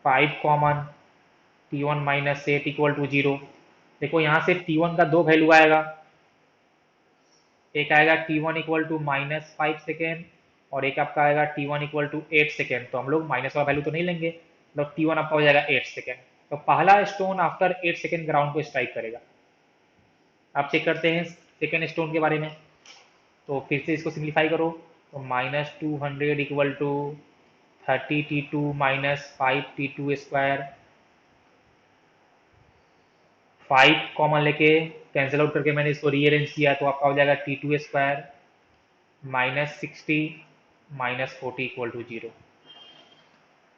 5 common, T1 -8 equal to 0। देखो यहाँ से T1 का दो वैल्यू आएगा, एक आएगा T1 इक्वल टू -5 सेकेंड, और एक आपका आएगा T1 इक्वल टू 8 सेकेंड। तो हम लोग माइनस वाला वैल्यू तो नहीं लेंगे, मतलब T1 आपका हो जाएगा 8 सेकेंड। तो पहला स्टोन आफ्टर 8 सेकेंड ग्राउंड को स्ट्राइक करेगा। आप चेक करते हैं सेकेंड स्टोन के बारे में। तो फिर से इसको सिंप्लीफाई करो, तो -200 equal to 30T2 -5T2 square, 5 common लेके कैंसिल आउट करके मैंने इसको रीअरेंज किया, तो आपका हो जाएगा T2 स्क्वायर -60 -40 इक्वल टू 0।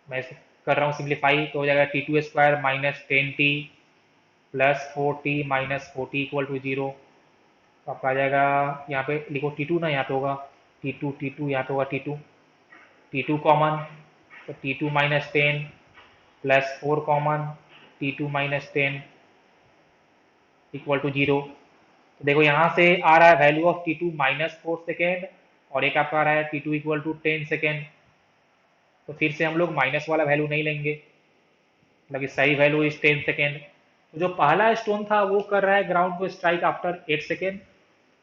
मैं कर रहा हूँ सिंप्लीफाई, तो हो जाएगा T2 square -10T +4T -40 equal to 0। तो आपका आ जाएगा, यहाँ पे लिखो T2 ना, यहाँ पे होगा T2 यहाँ पे होगा T2 कॉमन, तो T2 -10 +4 common, T2 -10 equal to 0। तो देखो यहाँ से आ रहा है वैल्यू ऑफ T2 -4 सेकेंड, और एक आपका आ रहा है T2 इक्वल टू 10 सेकेंड। तो फिर से हम लोग माइनस वाला वैल्यू नहीं लेंगे, मतलब सही वैल्यू इज 10 सेकेंड। तो जो पहला स्टोन था वो कर रहा है ग्राउंड को स्ट्राइक आफ्टर 8 सेकेंड,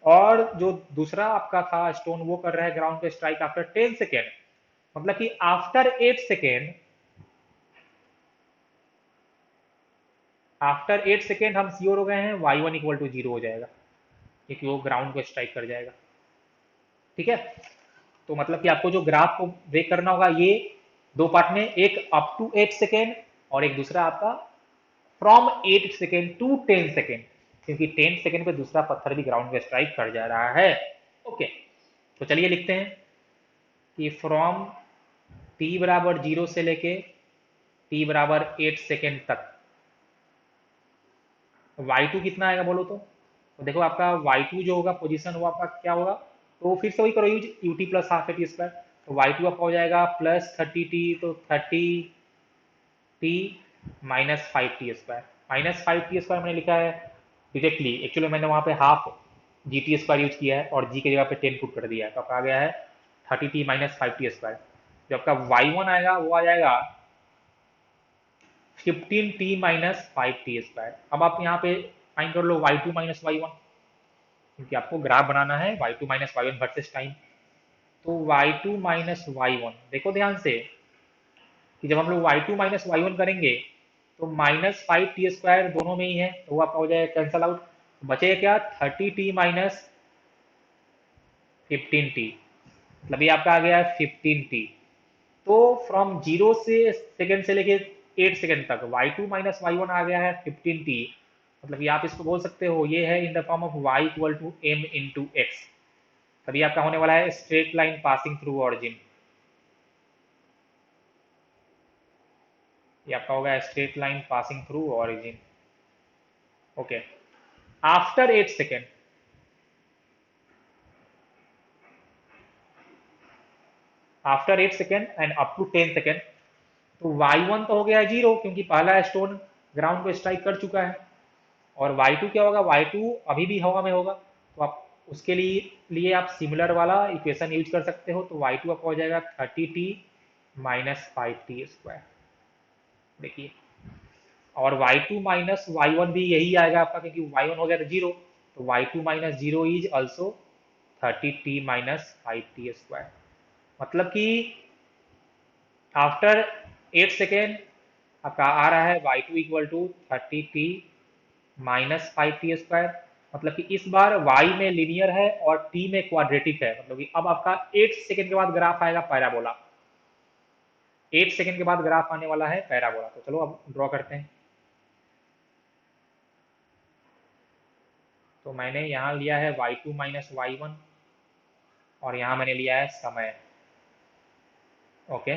और जो दूसरा आपका था स्टोन वो कर रहा है ग्राउंड को स्ट्राइक आफ्टर 10 सेकेंड। मतलब कि आफ्टर 8 सेकेंड हम श्योर हो गए हैं y1 इक्वल टू 0 हो जाएगा, क्योंकि वो ग्राउंड को स्ट्राइक कर जाएगा। ठीक है, तो मतलब कि आपको जो ग्राफ को ब्रेक करना होगा ये दो पार्ट में, एक अप टू 8 सेकेंड और एक दूसरा आपका फ्रॉम 8 सेकेंड टू 10 सेकेंड, क्योंकि 10 सेकेंड पे दूसरा पत्थर भी ग्राउंड पे स्ट्राइक कर जा रहा है। ओके, तो चलिए लिखते हैं कि फ्रॉम टी बराबर 0 से लेके टी बराबर 8 सेकेंड तक y2 कितना आएगा बोलो तो देखो आपका y2 जो होगा पोजीशन वो आपका क्या होगा, तो फिर से वही करो use you t plus half a t square, तो y2 आपका हो जाएगा प्लस 30t, तो 30t minus 5t square. Minus 5t square मैंने लिखा है डायरेक्टली, एक्चुअली मैंने वहाँ पे half g t square use किया है और जी की जगह पे 10 पुट कर दिया है, तो आपका आ गया है 30t माइनस 5t स्क्वायर। जो आपका y1 आएगा वो आ जाएगा 15t माइनस 5t स्क्वायर। अब आप यहाँ पे फाइंड कर लो y2 माइनस y1, क्योंकि आपको ग्राफ बनाना है y2 minus y1 versus time. तो y2 माइनस y1 देखो ध्यान से कि जब हम लोग y2 माइनस y1 करेंगे तो माइनस 5t स्क्वायर दोनों में ही है, तो वो आपका हो जाएगा कैंसल आउट, बचेगा क्या 30t माइनस 15t, मतलब ये आपका आ गया 15t। तो फ्रॉम 0 से सेकेंड से लेके 8 सेकेंड तक y2 माइनस y1 आ गया है 15t, मतलब ये आप इसको बोल सकते हो ये है in the form of y equal to m into x. तभी आपका होने वाला है straight line passing through origin, ये आपका होगा straight line passing through origin. Okay, after 8 second, after 8 second and up to 10 second, तो y1 तो हो गया है 0 क्योंकि पहला स्टोन ग्राउंड को स्ट्राइक कर चुका है, और y2 क्या होगा, y2 अभी भी हवा में होगा, तो आप उसके लिए आप सिमिलर वाला इक्वेशन यूज कर सकते हो, तो y2 आपका हो जाएगा 30t माइनस 5t स्क्वायर। देखिए, और y2 माइनस y1 भी यही आएगा आपका, क्योंकि y1 हो गया था 0, तो y2 minus 0 is also 30t minus 5t square. मतलब कि आफ्टर 8 सेकेंड आपका आ रहा है y2 equal to 30t minus 5t square, मतलब कि इस बार y में लीनियर है और t में क्वाड्रेटिक है, मतलब कि अब आपका 8 सेकेंड के बाद ग्राफ आएगा पैराबोला, 8 सेकेंड के बाद ग्राफ आने वाला है पैराबोला। तो चलो अब ड्रॉ करते हैं। तो मैंने यहाँ लिया है y2 माइनस y1 और यहाँ मैंने लिया है समय। ओके,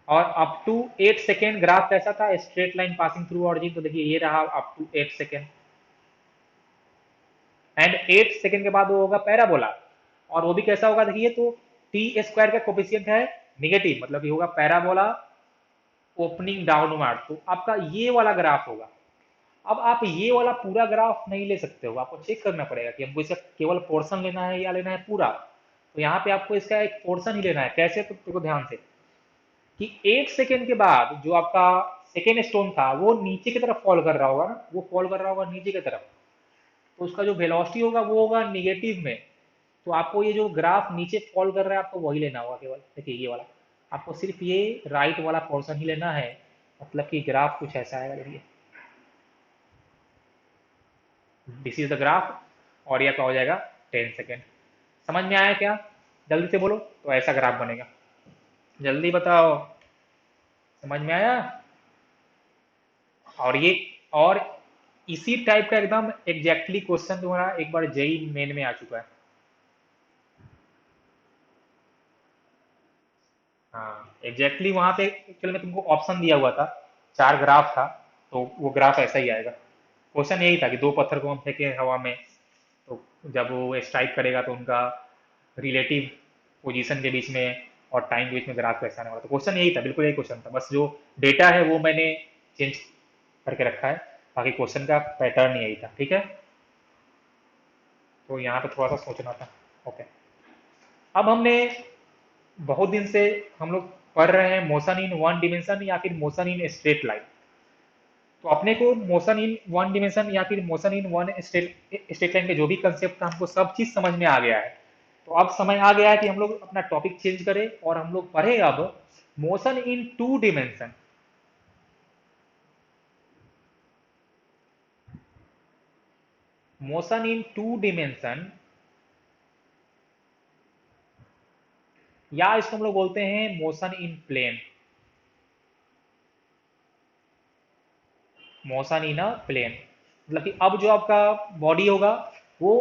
और अप टू 8 सेकेंड ग्राफ कैसा था, straight line passing through origin, तो देखिए ये रहा up to 8 second, and 8 second के बाद वो होगा पैराबोला, और वो भी कैसा होगा देखिए, तो टी स्क्वायर का कोफिशिएंट है निगेटिव, मतलब ये होगा पैराबोला ओपनिंग डाउनवर्ड, तो आपका ये वाला ग्राफ होगा। अब आप ये वाला पूरा ग्राफ नहीं ले सकते हो, आपको चेक करना पड़ेगा कि हमको इसका केवल पोर्शन लेना है या लेना है पूरा, तो यहाँ पे आपको इसका एक पोर्शन ही लेना है। कैसे, तो देखो ध्यान से कि 8 सेकेंड के बाद जो आपका सेकेंड स्टोन था वो नीचे की तरफ फॉल कर रहा होगा ना, वो फॉल कर रहा होगा नीचे की तरफ, तो उसका जो वेलोसिटी होगा वो होगा निगेटिव में, तो आपको ये जो ग्राफ नीचे फॉल कर रहा है आपको वही लेना होगा केवल। देखिए ये वाला, आपको सिर्फ ये राइट वाला पोर्शन ही लेना है, मतलब कि ग्राफ कुछ ऐसा आएगा। देखिए दिस इज द ग्राफ, और ये आपका हो जाएगा 10 सेकेंड। समझ में आया क्या, जल्दी से बोलो, तो ऐसा ग्राफ बनेगा, जल्दी बताओ, समझ में आया। और ये, और इसी टाइप का एकदम एग्जैक्टली क्वेश्चन तुम्हारा एक बार जेई मेन में आ चुका है। हाँ एग्जैक्टली, वहां पे एक्चुअली में तुमको ऑप्शन दिया हुआ था, 4 ग्राफ था, तो वो ग्राफ ऐसा ही आएगा। क्वेश्चन यही था कि दो पत्थर को हम फेंके हवा में, तो जब वो स्ट्राइक करेगा तो उनका रिलेटिव पोजीशन के बीच में और टाइम के बीच में ग्राफ कैसा आने वाला, तो क्वेश्चन यही था, बिल्कुल यही क्वेश्चन था, बस जो डेटा है वो मैंने चेंज करके रखा है, बाकी क्वेश्चन का पैटर्न यही था। ठीक है, तो यहाँ पे थोड़ा सा सोचना था। ओके, अब हमने बहुत दिन से हम लोग पढ़ रहे हैं मोशन इन वन डिमेंशन या फिर मोशन इन स्ट्रेट लाइन, तो अपने को मोशन इन वन डिमेंशन या फिर motion in one straight line के जो भी कंसेप्ट था हमको सब चीज समझ में आ गया है। तो अब समय आ गया है कि हम लोग अपना टॉपिक चेंज करें और हम लोग पढ़े अब motion in two dimension. Motion in two dimension, या इसको हम लोग बोलते हैं motion in plane, motion in a plane, मतलब कि अब जो आपका बॉडी होगा वो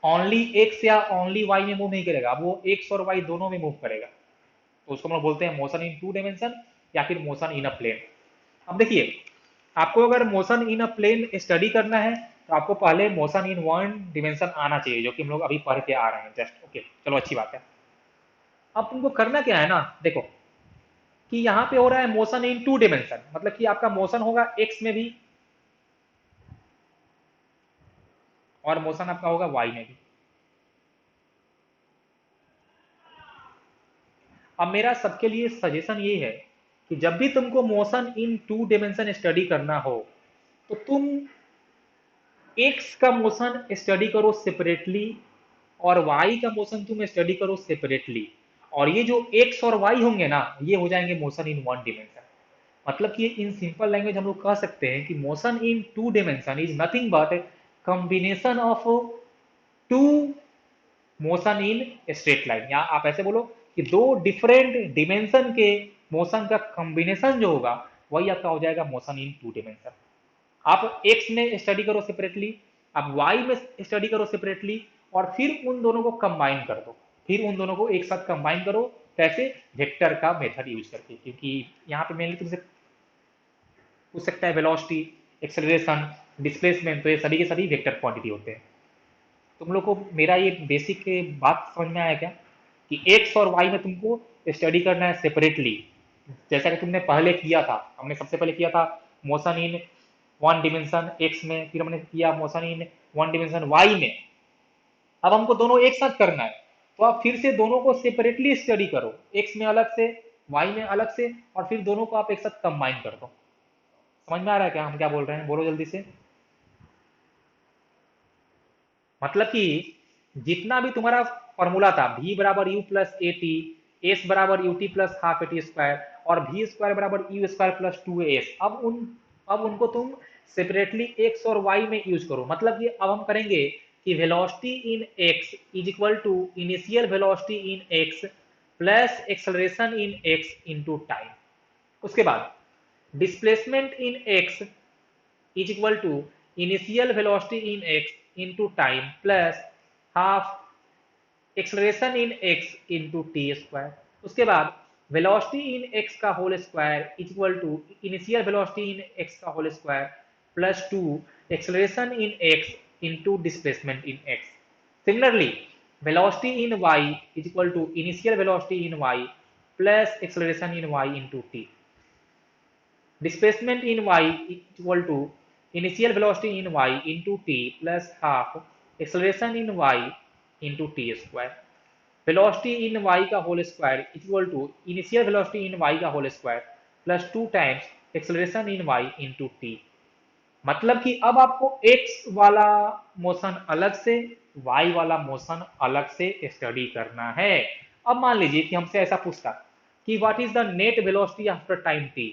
ओनली एक्स या ओनली वाई में मूव नहीं करेगा, वो एक्स और वाई दोनों में मूव करेगा। तो उसको हम लोग बोलते हैं मोशन इन टू डायमेंशन या फिर मोशन इन अ प्लेन। अब देखिए, आपको अगर motion in a plane study करना है तो आपको पहले मोशन इन वन डिमेंशन आना चाहिए, जो कि हम लोग अभी पढ़ के आ रहे हैं जस्ट। ओके, चलो अच्छी बात है। अब तुमको करना क्या है ना, देखो कि यहाँ पे हो रहा है मोशन इन टू डिमेंशन, मतलब कि आपका मोशन होगा एक्स में भी और मोशन आपका होगा वाई में भी। अब मेरा सबके लिए सजेशन ये है कि जब भी तुमको motion in two dimension study करना हो तो तुम एक्स का मोशन स्टडी करो सेपरेटली और वाई का मोशन तुम स्टडी करो सेपरेटली। और ये जो एक्स और वाई होंगे ना, ये हो जाएंगे मोशन इन वन डिमेंशन। मतलब कि इन सिंपल लैंग्वेज हम लोग कह सकते हैं कि motion in two dimension is nothing but combination of two motion in straight line, या आप ऐसे बोलो कि दो डिफरेंट डिमेंशन के मोशन का कॉम्बिनेशन जो होगा वही आपका हो जाएगा मोशन इन टू डिमेंशन। आप एक्स में स्टडी करो सेपरेटली, आप वाई में स्टडी करो सेपरेटली, और फिर उन दोनों को कंबाइन कर दो, फिर उन दोनों को एक साथ कंबाइन करो। कैसे? वेक्टर का मेथड यूज करके, क्योंकि यहाँ पे मेनली तुमसे पूछ सकता है वेलोसिटी, एक्सेलरेशन, डिस्प्लेसमेंट, तो ये सभी के सभी वेक्टर क्वांटिटी होते हैं। तुम लोग को मेरा ये बेसिक बात समझ में आया क्या कि एक्स और वाई में तुमको स्टडी करना है सेपरेटली, जैसा कि तुमने पहले किया था। हमने सबसे पहले किया था motion in one dimension x में, फिर हमने किया motion in one dimension y में। अब हमको दोनों एक साथ करना है, तो आप फिर से दोनों को सेपरेटली स्टडी करो, एक्स में अलग से, वाई में अलग से, और फिर दोनों को आप एक साथ कंबाइन कर दो। समझ में आ रहा है क्या हम क्या बोल रहे हैं? बोलो जल्दी से। मतलब कि जितना भी तुम्हारा फॉर्मूला था, v बराबर u plus a t, s बराबर u t plus half a t square, और वी स्क्वायर बराबर u square plus two s, अब उनको तुम सेपरेटली एक्स और वाई में यूज करो। मतलब कि अब हम करेंगे कि velocity in x is equal to initial velocity in x plus acceleration in x into time. उसके बाद displacement in x is equal to initial velocity in x into time plus half acceleration in x into t square। उसके बाद velocity in x का whole square is equal to initial velocity in x का whole square plus 2 acceleration in x into displacement in x। Similarly, velocity in y is equal to initial velocity in y plus acceleration in y into t। Displacement in y equal to initial velocity in y into t plus half acceleration in y into t square। velocity in y का whole square equal to initial velocity in y का whole square plus 2 times acceleration in y into t. मतलब कि अब आपको x वाला motion अलग से, y वाला मोशन अलग से स्टडी करना है। अब मान लीजिए कि हमसे ऐसा पूछता कि what is the net velocity after time t,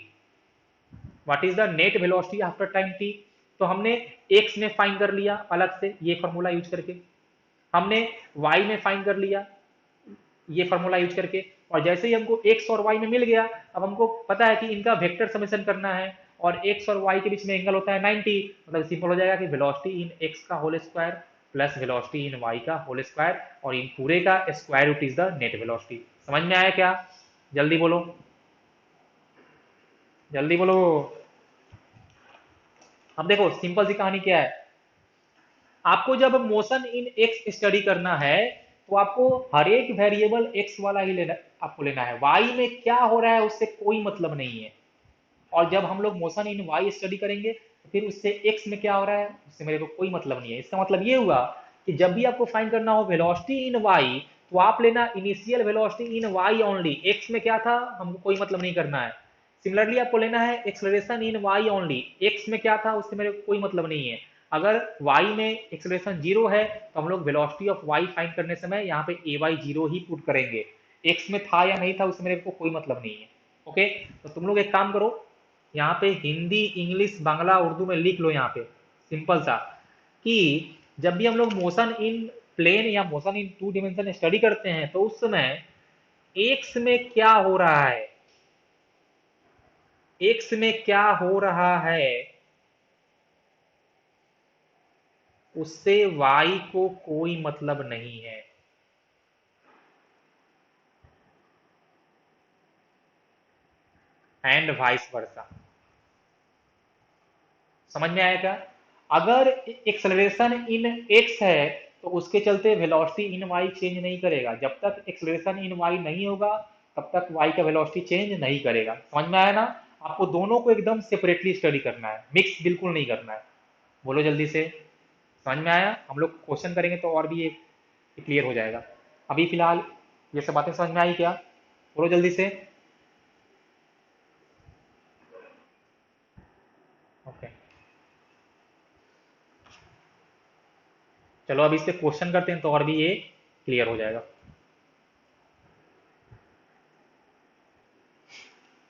what is the net velocity after time t. तो हमने एक्स में फाइंड कर लिया अलग से ये फॉर्मूला यूज करके, हमने वाई में फाइंड कर लिया ये फॉर्मूला यूज करके, और जैसे ही हमको एक्स और वाई में मिल गया, अब हमको पता है कि इनका वेक्टर समेशन करना है, और एक्स और वाई के बीच में एंगल होता है 90। मतलब सिंपल हो जाएगा कि वेलोसिटी इन एक्स का whole square plus velocity in y का होल स्क्वायर, और इन पूरे का square root is the net velocity. समझ में आया क्या? जल्दी बोलो, जल्दी बोलो। अब देखो सिंपल सी कहानी क्या है, आपको जब मोशन इन एक्स स्टडी करना है तो आपको हर एक वेरिएबल एक्स वाला ही लेना, आपको लेना है। वाई में क्या हो रहा है उससे कोई मतलब नहीं है। और जब हम लोग मोशन इन वाई स्टडी करेंगे तो फिर उससे एक्स में क्या हो रहा है उससे मेरे को कोई मतलब नहीं है। इसका मतलब ये हुआ कि जब भी आपको फाइंड करना हो वेलोसिटी इन वाई, तो आप लेना initial velocity in y only, x में क्या था हमको कोई मतलब नहीं करना है। सिमिलरली आपको लेना है acceleration in y only, x में क्या था उससे मेरे को कोई मतलब नहीं है। अगर y में एक्सेलरेशन जीरो है तो हम लोग वेलोसिटी ऑफ y फाइंड करने समय यहाँ पे ए वाई जीरो ही पुट करेंगे, x में था या नहीं था उससे मेरे को कोई मतलब नहीं है। ओके, तो तुम लोग एक काम करो, यहाँ पे हिंदी इंग्लिश बांग्ला उर्दू में लिख लो यहाँ पे सिंपल सा, कि जब भी हम लोग मोशन इन प्लेन या motion in two dimension study करते हैं तो उस समय एक्स में क्या हो रहा है, एक्स में क्या हो रहा है उससे y को कोई मतलब नहीं है। And vice versa. समझ में आया क्या? अगर एक्सेलरेशन इन एक्स है तो उसके चलते वेलोसिटी इन वाई चेंज नहीं करेगा। जब तक एक्सेलरेशन इन वाई नहीं होगा तब तक वाई का वेलोसिटी चेंज नहीं करेगा। समझ में आया ना? आपको दोनों को एकदम सेपरेटली स्टडी करना है, मिक्स बिल्कुल नहीं करना है। बोलो जल्दी से। समझ में आया? हम लोग क्वेश्चन करेंगे तो और भी एक क्लियर हो जाएगा। अभी फिलहाल ये सब बातें समझ में आई क्या? बोलो जल्दी से। ओके, चलो अभी इस पे क्वेश्चन करते हैं तो और भी ये क्लियर हो जाएगा।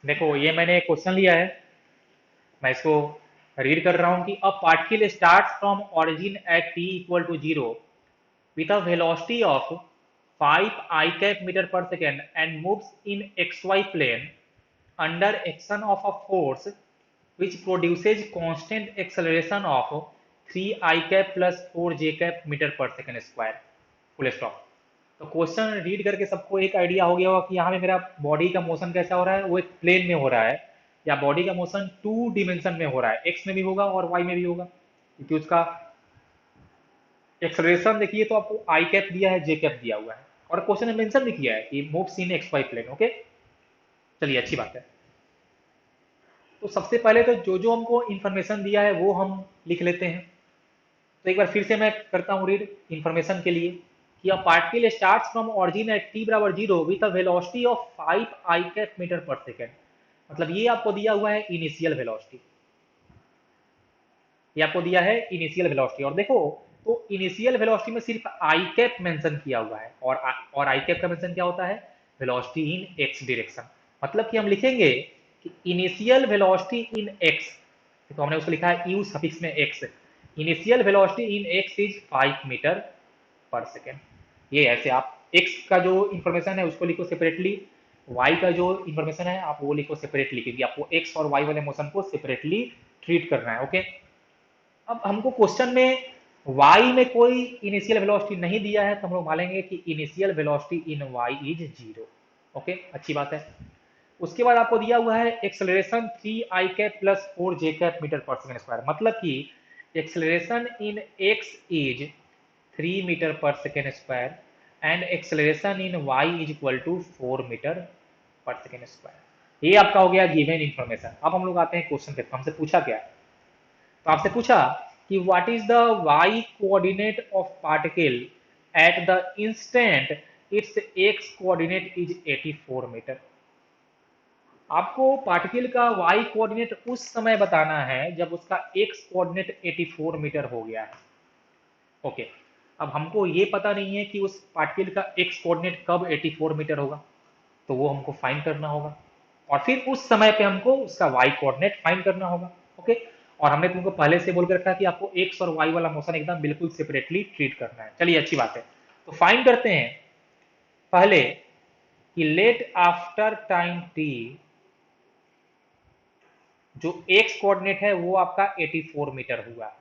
देखो ये मैंने क्वेश्चन लिया है, मैं इसको रीड कर रहा हूं कि a particle start from origin at t equal to zero with a velocity of 5 I cap meter per second and moves in xy plane under action of a force which produces constant acceleration of 3 I cap plus 4 j cap meter per second square। Full stop. तो question read करके सबको एक idea हो गया होगा कि यहाँ पे मेरा बॉडी का मोशन कैसा हो रहा है, वो एक प्लेन में हो रहा है, या बॉडी का मोशन टू डिमेंशन में हो रहा है, एक्स में भी होगा और वाई में भी होगा, क्योंकि उसका एक्सलेशन देखिए तो आपको आई कैप दिया है, जे कैप दिया हुआ है, और क्वेश्चन में मेंशन भी किया है कि moves in x y plane. Okay, चलिए अच्छी बात है। तो सबसे पहले तो जो जो हमको इन्फॉर्मेशन दिया है वो हम लिख लेते हैं। तो एक बार फिर से मैं करता हूँ रीड इन्फॉर्मेशन के लिए कि a particle starts from origin at t बराबर zero with a velocity of 5 i cap metre पर सेकेंड। मतलब ये आपको दिया हुआ है इनिशियल वेलोसिटी, ये आपको दिया है इनिशियल वेलोसिटी। और देखो, तो इनिशियल वेलोसिटी में सिर्फ आई कैप मेंशन किया हुआ है, और आई कैप का मेंशन क्या होता है? Velocity in x direction. मतलब कि हम लिखेंगे कि इनिशियल वेलोसिटी इन एक्स, तो हमने उसको लिखा है यू सफिक्स में x. Initial velocity in x is 5 meter पर सेकेंड। ये ऐसे आप एक्स का जो इंफॉर्मेशन है उसको लिखो सेपरेटली, वाई का जो इंफॉर्मेशन है आप वो लिखो सेपरेटली, क्योंकि आपको एक्स और वाई वाले मोशन को सेपरेटली ट्रीट करना है। ओके, अब हमको क्वेश्चन में y में कोई इनिशियल वेलोसिटी नहीं दिया है, तो हम लोग मानेंगे कि initial velocity in y is zero. Okay, अच्छी बात है। उसके बाद आपको दिया हुआ है acceleration 3 i cap plus 4 j cap metre पर सेकेंड स्क्वायर। मतलब कि acceleration in x is 3 metre पर second square and acceleration in y is equal to 4 metre पर सेकेंड स्क्वायर। ये आपका हो गया गिवन इंफॉर्मेशन। अब हम लोग आते हैं क्वेश्चन पे। हमसे पूछा क्या? तो आपसे पूछा कि what is the y coordinate of particle at the instant its x coordinate is 84 meter. आपको पार्टिकल का y कोऑर्डिनेट उस समय बताना है जब उसका x कोऑर्डिनेट 84 मीटर हो गया है। ओके, अब हमको ये पता नहीं है कि उस पार्टिकल का x कोऑर्डिनेट कब 84 मीटर होगा, तो वो हमको फाइंड करना होगा, और फिर उस समय पे हमको उसका y कोऑर्डिनेट फाइंड करना होगा। ओके, और हमने तुमको पहले से बोल के रखा है कि आपको x और y वाला मोशन एकदम बिल्कुल सेपरेटली ट्रीट करना है। चलिए अच्छी बात है, तो फाइंड करते हैं पहले कि लेट आफ्टर टाइम t जो x कोऑर्डिनेट है वो आपका 84 मीटर हुआ है।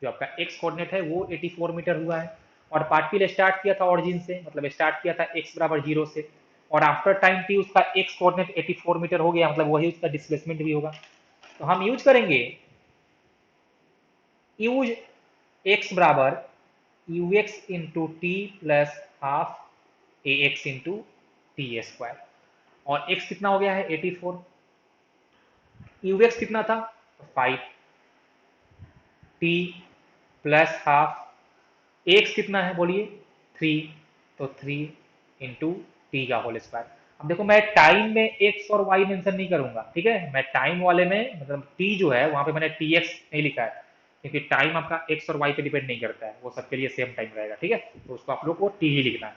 जो आपका x कोऑर्डिनेट है वो 84 मीटर हुआ है, और पार्टिकल स्टार्ट किया था ऑरिजिन से, मतलब स्टार्ट किया था x बराबर जीरो से, और आफ्टर टाइम t उसका x कोऑर्डिनेट 84 मीटर हो गया, मतलब वही उसका डिस्प्लेसमेंट भी होगा। तो हम यूज करेंगे यूज x बराबर you x into t plus half A x into t square. और x कितना हो गया है? 84। यू एक्स कितना था? 5। टी प्लस हाफ एक्स कितना है बोलिए? 3। तो 3 इंटू टी का होल स्क्वायर। अब देखो मैं टाइम में एक्स और वाई मेंशन नहीं करूंगा, ठीक है? मैं टाइम वाले में मतलब टी जो है वहां पे मैंने टी एक्स नहीं लिखा है, क्योंकि टाइम आपका एक्स और वाई पे डिपेंड नहीं करता है, वो सबके लिए सेम टाइम रहेगा, ठीक है? तो उसको आप लोग को टी ही लिखना है।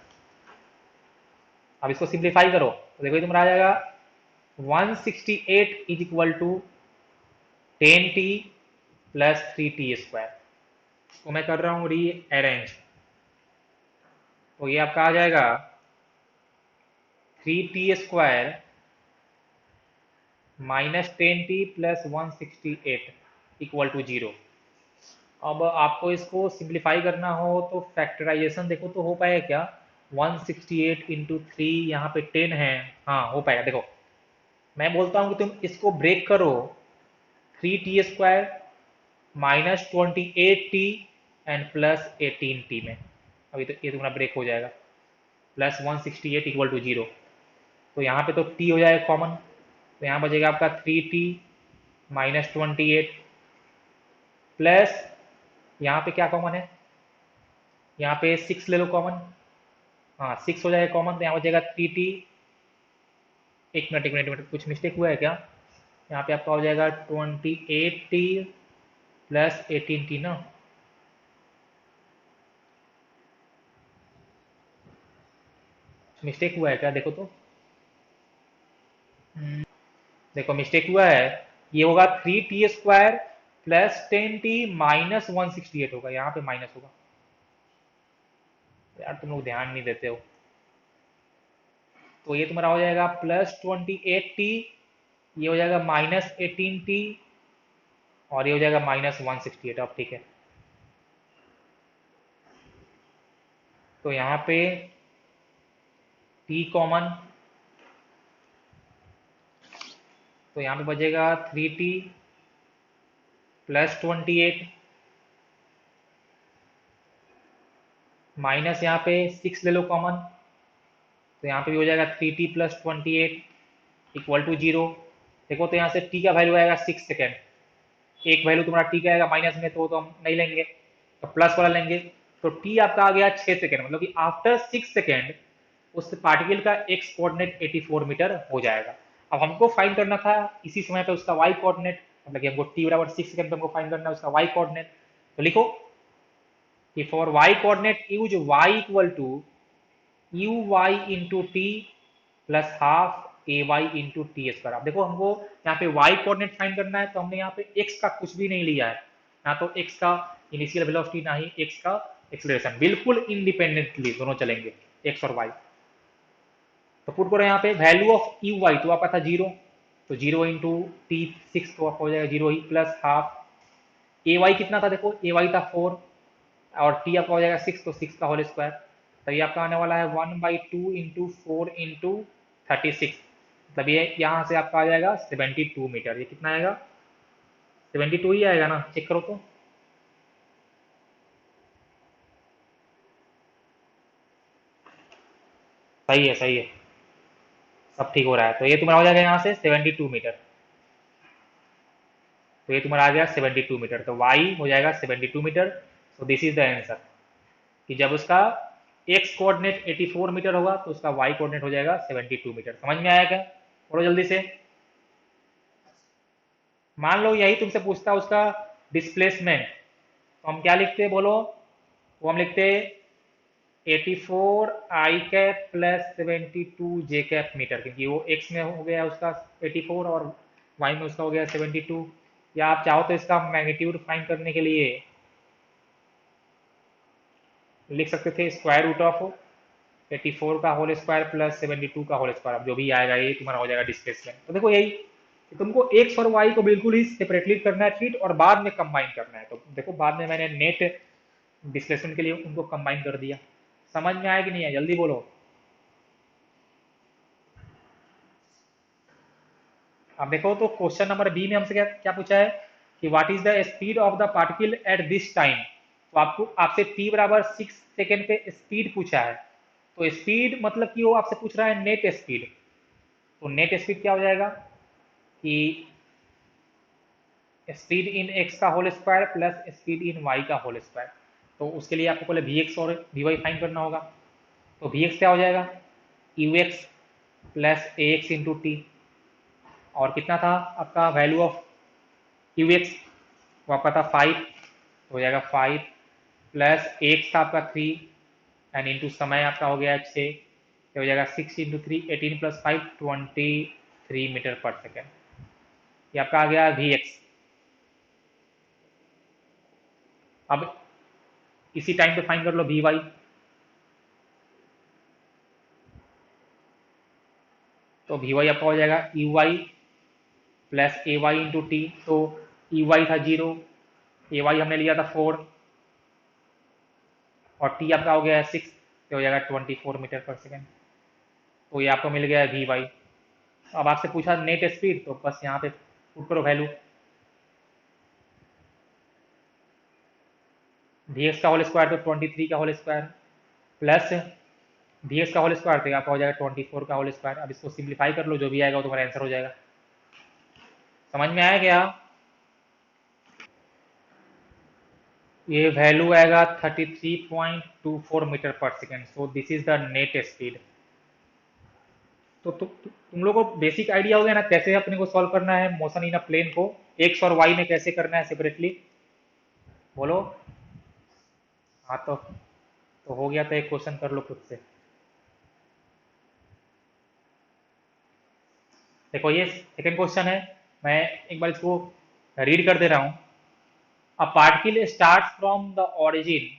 अब इसको सिंप्लीफाई करो तो देखो तुम्हारा आ जाएगा 168 is equal to 10t plus 3t square. तो मैं कर रहा हूँ री अरेंज, तो ये आपका आ जाएगा 3t square minus 10t plus 168 equal to zero. अब आपको इसको सिंप्लीफाई करना हो तो फैक्टराइजेशन देखो तो हो पाएगा क्या, 168 इंटू थ्री, यहाँ पे 10 है। हाँ हो पाएगा। देखो मैं बोलता हूँ कि तुम इसको ब्रेक करो, 3t² minus 28t and plus 18t में। अभी तो ये तुम्हारा ब्रेक हो जाएगा, प्लस 168 इक्वल टू 0। तो यहाँ पे तो t हो जाएगा कॉमन, तो यहाँ बचेगा आपका 3t माइनस 28 प्लस, यहाँ पे क्या कॉमन है, यहाँ पे 6 ले लो कॉमन। हाँ 6 हो जाएगा कॉमन, तो यहाँ बचेगा 3t। एक मिनट कुछ मिस्टेक हुआ है क्या, यहाँ पे आपका हो जाएगा 28t प्लस 18t ना। मिस्टेक हुआ है क्या, देखो तो। देखो मिस्टेक हुआ है, ये होगा 3t² प्लस 10t माइनस 168 होगा, यहाँ पे माइनस होगा। यार तुम लोग ध्यान नहीं देते हो। तो ये तुम्हारा हो जाएगा प्लस 28t, ये हो जाएगा माइनस 18t, और ये हो जाएगा माइनस 168। अब ठीक है, तो यहाँ पे t कॉमन, तो यहाँ पे बचेगा 3t प्लस 28 माइनस यहाँ पे 6 ले लो कॉमन, तो यहाँ पे भी हो जाएगा 3t प्लस 28 इक्वल टू 0। देखो तो यहाँ से t का वैल्यू आएगा 6 सेकेंड, एक वैल्यू तुम्हारा t का आएगा माइनस में, तो हम नहीं लेंगे, तो प्लस वाला लेंगे। तो t आपका आ गया 6 सेकेंड, मतलब कि आफ्टर 6 सेकेंड उस पार्टिकल का x कोऑर्डिनेट 84 मीटर हो जाएगा। अब हमको फाइंड करना था इसी समय पे उसका y कोऑर्डिनेट, मतलब कि हमको t बराबर 6 सेकेंड पे हमको फाइंड करना है उसका y कोऑर्डिनेट। तो लिखो कि for y coordinate use y equal to u y into t plus half a y into t square. अब देखो हमको यहाँ पे y कोऑर्डिनेट फाइंड करना है, तो हमने यहाँ पे x का कुछ भी नहीं लिया है, ना तो x का इनिशियल वेलोसिटी ना ही x का एक्सेलरेशन, बिल्कुल इंडिपेंडेंटली दोनों चलेंगे, x और y। तो पुट करो यहाँ पे वैल्यू ऑफ यू वाई, तो आपका था 0, तो 0 इंटू टी 6, तो आपका हो जाएगा 0 ही, प्लस हाफ ए वाई कितना था, देखो ए वाई था 4, और टी आपका हो जाएगा 6, तो 6 का होल स्क्वायर। तो ये आपका आने वाला है 1/2 इंटू 4 इंटू 36, मतलब ये यहाँ से आपका आ जाएगा 72 मीटर। ये कितना आएगा, 72 ही आएगा ना, चेक करो तो। सही है सही है, सब ठीक हो रहा है। तो ये तुम्हारा हो जाएगा यहाँ से 72 मीटर, तो ये तुम्हारा आ गया 72 मीटर, तो वाई हो जाएगा 72 मीटर। तो दिस इज द आंसर, कि जब उसका एक्स कोऑर्डिनेट 84 मीटर होगा तो उसका वाई कोऑर्डिनेट हो जाएगा 72 मीटर। समझ में आया क्या, थोड़ा जल्दी से। मान लो यही तुमसे पूछता उसका डिस्प्लेसमेंट, तो हम क्या लिखते बोलो, वो हम लिखते 84 आई कैप प्लस 72 जे कैप मीटर, क्योंकि वो एक्स में हो गया उसका 84 और वाई में उसका हो गया 72। या आप चाहो तो इसका मैग्नीट्यूड फाइंड करने के लिए लिख सकते थे स्क्वायर रूट ऑफ 84 का होल स्क्वायर प्लस 72 का होल स्क्वायर। अब जो भी आएगा ये तुम्हारा हो जाएगा डिस्प्लेसमेंट। तो देखो यही कि तुमको एक्स और वाई को बिल्कुल ही सेपरेटली करना है ट्रीट, और बाद में कंबाइन करना है। तो देखो बाद में मैंने नेट डिस्प्लेसमेंट के लिए उनको कंबाइन कर दिया। समझ में आया कि नहीं है, जल्दी बोलो। अब देखो तो क्वेश्चन नंबर बी में हमसे क्या क्या पूछा है कि what is the speed of the particle at this time. तो आपको आपसे t बराबर 6 सेकेंड पे स्पीड पूछा है, तो स्पीड मतलब कि वो आपसे पूछ रहा है नेट स्पीड। तो नेट स्पीड क्या हो जाएगा कि स्पीड इन एक्स का whole square plus speed in y का होल स्क्वायर। तो उसके लिए आपको पहले वी एक्स और वी वाई फाइंड करना होगा। तो वी एक्स क्या हो जाएगा, u x plus a x into t, और कितना था आपका वैल्यू ऑफ यू एक्स, वो आपका था 5, हो जाएगा 5 प्लस एक्स था आपका 3 एंड इंटू समय आपका हो गया 6, हो जाएगा 6 इंटू 3 18 प्लस 5 23 मीटर पर सेकेंड। ये आपका आ गया वी एक्स। अब इसी टाइम पे फाइंड कर लो वी वाई। तो वी वाई आपका हो जाएगा u y plus a y into t. तो यू वाई था 0, ए वाई हमने लिया था 4 और टी आपका हो गया है 6, तो हो जाएगा 24 मीटर पर सेकेंड। तो ये आपको मिल गया है वी वाई। अब आपसे पूछा नेट स्पीड, तो बस यहाँ पे पुट करो वैल्यू। वी एक्स का होल स्क्वायर तो 23 का whole square plus v x का होल स्क्वायर तो आपका हो जाएगा 24 का होल स्क्वायर। अब इसको सिंप्लीफाई कर लो, जो भी आएगा वो तुम्हारा आंसर हो जाएगा। समझ में आया क्या? ये वैल्यू आएगा 33.24 मीटर पर second. So this is the net speed. तो तुम लोगों को बेसिक आइडिया हो गया ना कैसे अपने को सॉल्व करना है मोशन इन अ प्लेन को, एक्स और वाई में कैसे करना है सेपरेटली। बोलो। हाँ तो हो गया, तो एक क्वेश्चन कर लो खुद से। देखो ये सेकंड क्वेश्चन है, मैं एक बार इसको रीड कर दे रहा हूँ। अ particle start from the origin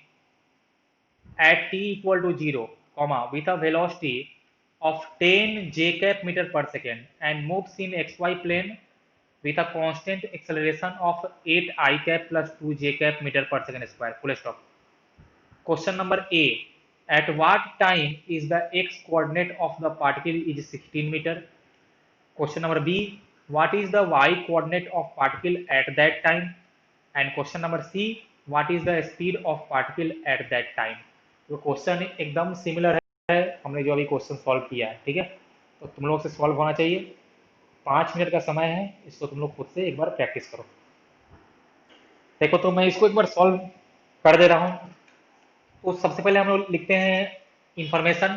at t equal to 0, comma, with a velocity of 10 j cap meter per second and moves in xy plane with a constant acceleration of 8 I cap plus 2 j cap meter per second square. Full stop. Question number A. At what time is the x coordinate of the particle is 16 meter? Question number B. What is the y coordinate of particle at that time? And question number C. What is the speed of particle at that time? तो question एकदम similar है हमने जो अभी question solve किया है, ठीक है। तो तुम लोग से सॉल्व होना चाहिए। 5 मिनट का समय है, इसको तुम लोग खुद से एक बार प्रैक्टिस करो। देखो तो मैं इसको एक बार सॉल्व कर दे रहा हूँ। तो सबसे पहले हम लोग लिखते हैं इंफॉर्मेशन।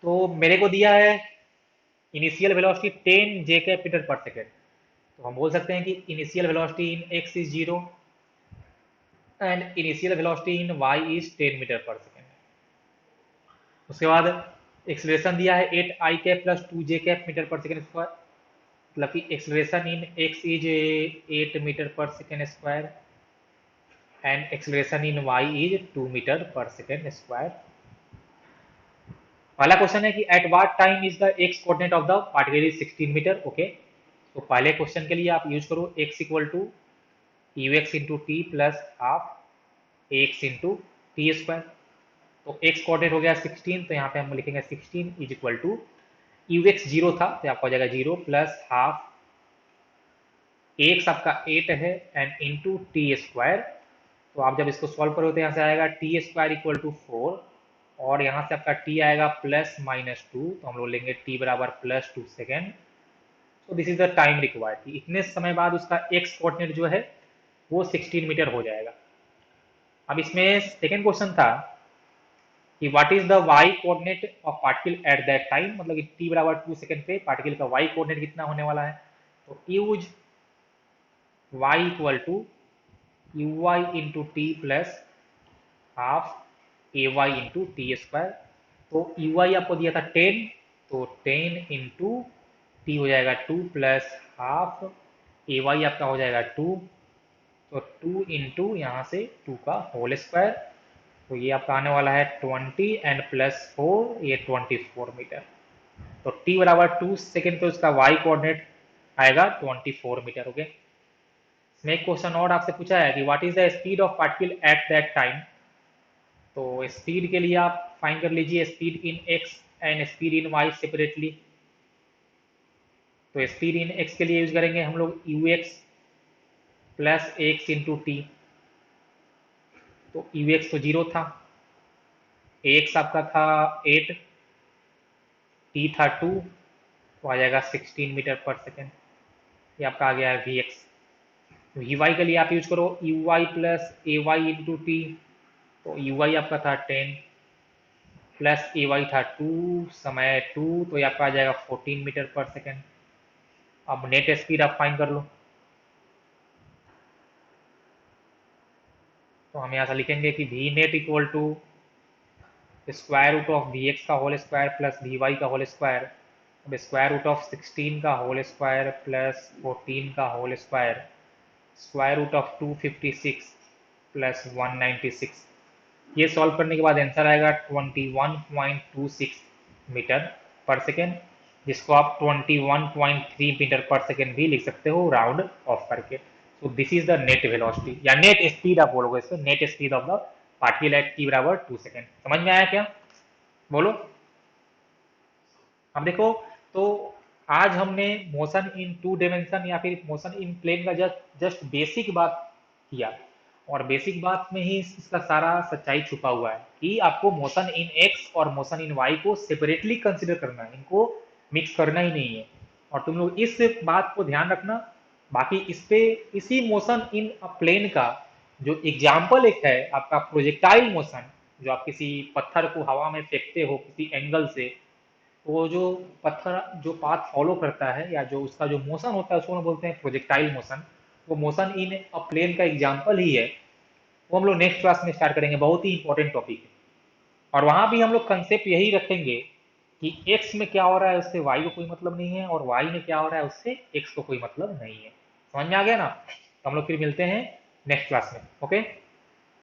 तो मेरे को दिया है इनिशियल वेलोसिटी 10 जे के मीटर पर सेकेंड। तो हम बोल सकते हैं कि initial velocity in x is 0 and initial velocity in y is 10 metre पर सेकेंड। उसके बाद एक्सलेशन दिया है 8 i cap plus 2 j cap metre पर सेकेंड स्क्वायर, मतलब कि acceleration in x is 8 metre पर second square and acceleration in y is 2 metre पर सेकेंड स्क्वायर। पहला क्वेश्चन है कि at what time is the x coordinate of the particle is 16 metre. Okay, तो पहले question के लिए आप यूज करो x equal to u x into t plus half x into t square. तो एक्स कोऑर्डिनेट हो गया 16, तो यहाँ पे हम लिखेंगे 16 is equal to u x 0 था तो आपका हो जाएगा 0 प्लस हाफ एक्स आपका 8 है एंड इंटू टी स्क्वायर। तो आप जब इसको सॉल्व करोगे तो यहाँ से आएगा टी स्क्वायर इक्वल टू 4 और यहाँ से आपका टी आएगा प्लस माइनस 2, तो हम लोग लेंगे टी बराबर plus 2 second. So this is the time required, इतने समय बाद उसका एक्स कोऑर्डिनेट जो है वो 16 मीटर हो जाएगा। अब इसमें सेकेंड क्वेश्चन था कि what is the y coordinate of particle at that time, मतलब कि टी बराबर 2 सेकेंड पे पार्टिकल का वाई कोऑर्डिनेट कितना होने वाला है। तो use y equal to u y into t plus half a y into t square. तो यू वाई आपको दिया था 10, तो 10 इंटू टी हो जाएगा 2 प्लस हाफ ए वाई आपका हो जाएगा 2, तो 2 इंटू यहाँ से 2 का होल स्क्वायर। तो ये आपका आने वाला है 20 एंड प्लस 4 ये 24 मीटर। तो टी बराबर 2 सेकेंड पे उसका वाई कोऑर्डिनेट आएगा 24 मीटर। ओके, इसमें एक क्वेश्चन और आपसे पूछा है कि what is the speed of particle at that time. तो स्पीड के लिए आप फाइंड कर लीजिए speed in x and speed in y separately. तो स्पीड इन एक्स के लिए यूज करेंगे हम लोग u x plus x into t. तो यू एक्स तो 0 था, एक्स आपका था 8, टी था 2, तो आ जाएगा 16 मीटर पर सेकेंड। ये आपका आ गया है वी एक्स। वी वाई के लिए आप यूज करो u y plus a y into t. तो यू वाई आपका था 10 प्लस ए वाई था 2, समय 2, तो ये आपका आ जाएगा 14 मीटर पर सेकेंड। अब नेट स्पीड आप फाइंड कर लो। तो हम यहाँ से लिखेंगे कि v net equal to square root of v x का whole square plus v y का होल स्क्वायर। अब स्क्वायर रूट ऑफ 16 का होल स्क्वायर प्लस 14 का whole square, square root of 256 plus 196। ये सॉल्व करने के बाद आंसर आएगा 21.26 मीटर पर सेकेंड, जिसको आप 21.3 मीटर पर सेकेंड भी लिख सकते हो राउंड ऑफ करके। तो this is the net velocity या नेट स्पीड आप बोलोगे इसको, net speed of the particle at t बराबर 2 सेकेंड। समझ में आया क्या? बोलो। अब देखो, तो आज हमने मोशन इन टू डायमेंशन या फिर मोशन इन प्लेन का जस्ट जस्ट बेसिक बात किया, और बेसिक बात में ही इसका सारा सच्चाई छुपा हुआ है कि आपको मोशन इन एक्स और मोशन इन वाई को सेपरेटली कंसिडर करना है, इनको मिक्स करना ही नहीं है। और तुम लोग इस बात को ध्यान रखना। बाकी इस पे इसी मोशन इन अ प्लेन का जो एग्जाम्पल एक है आपका प्रोजेक्टाइल मोशन, जो आप किसी पत्थर को हवा में फेंकते हो किसी एंगल से, तो वो जो पत्थर जो पाथ फॉलो करता है या जो उसका जो मोशन होता है उसको हम बोलते हैं प्रोजेक्टाइल मोशन। वो मोशन इन अ प्लेन का एग्जाम्पल ही है। वो हम लोग नेक्स्ट क्लास में स्टार्ट करेंगे, बहुत ही इंपॉर्टेंट टॉपिक है। और वहां भी हम लोग कंसेप्ट यही रखेंगे कि एक्स में क्या हो रहा है उससे वाई को कोई मतलब नहीं है, और वाई में क्या हो रहा है उससे एक्स को कोई मतलब नहीं है। समझ में आ गया ना? तो हम लोग फिर मिलते हैं नेक्स्ट क्लास में। ओके।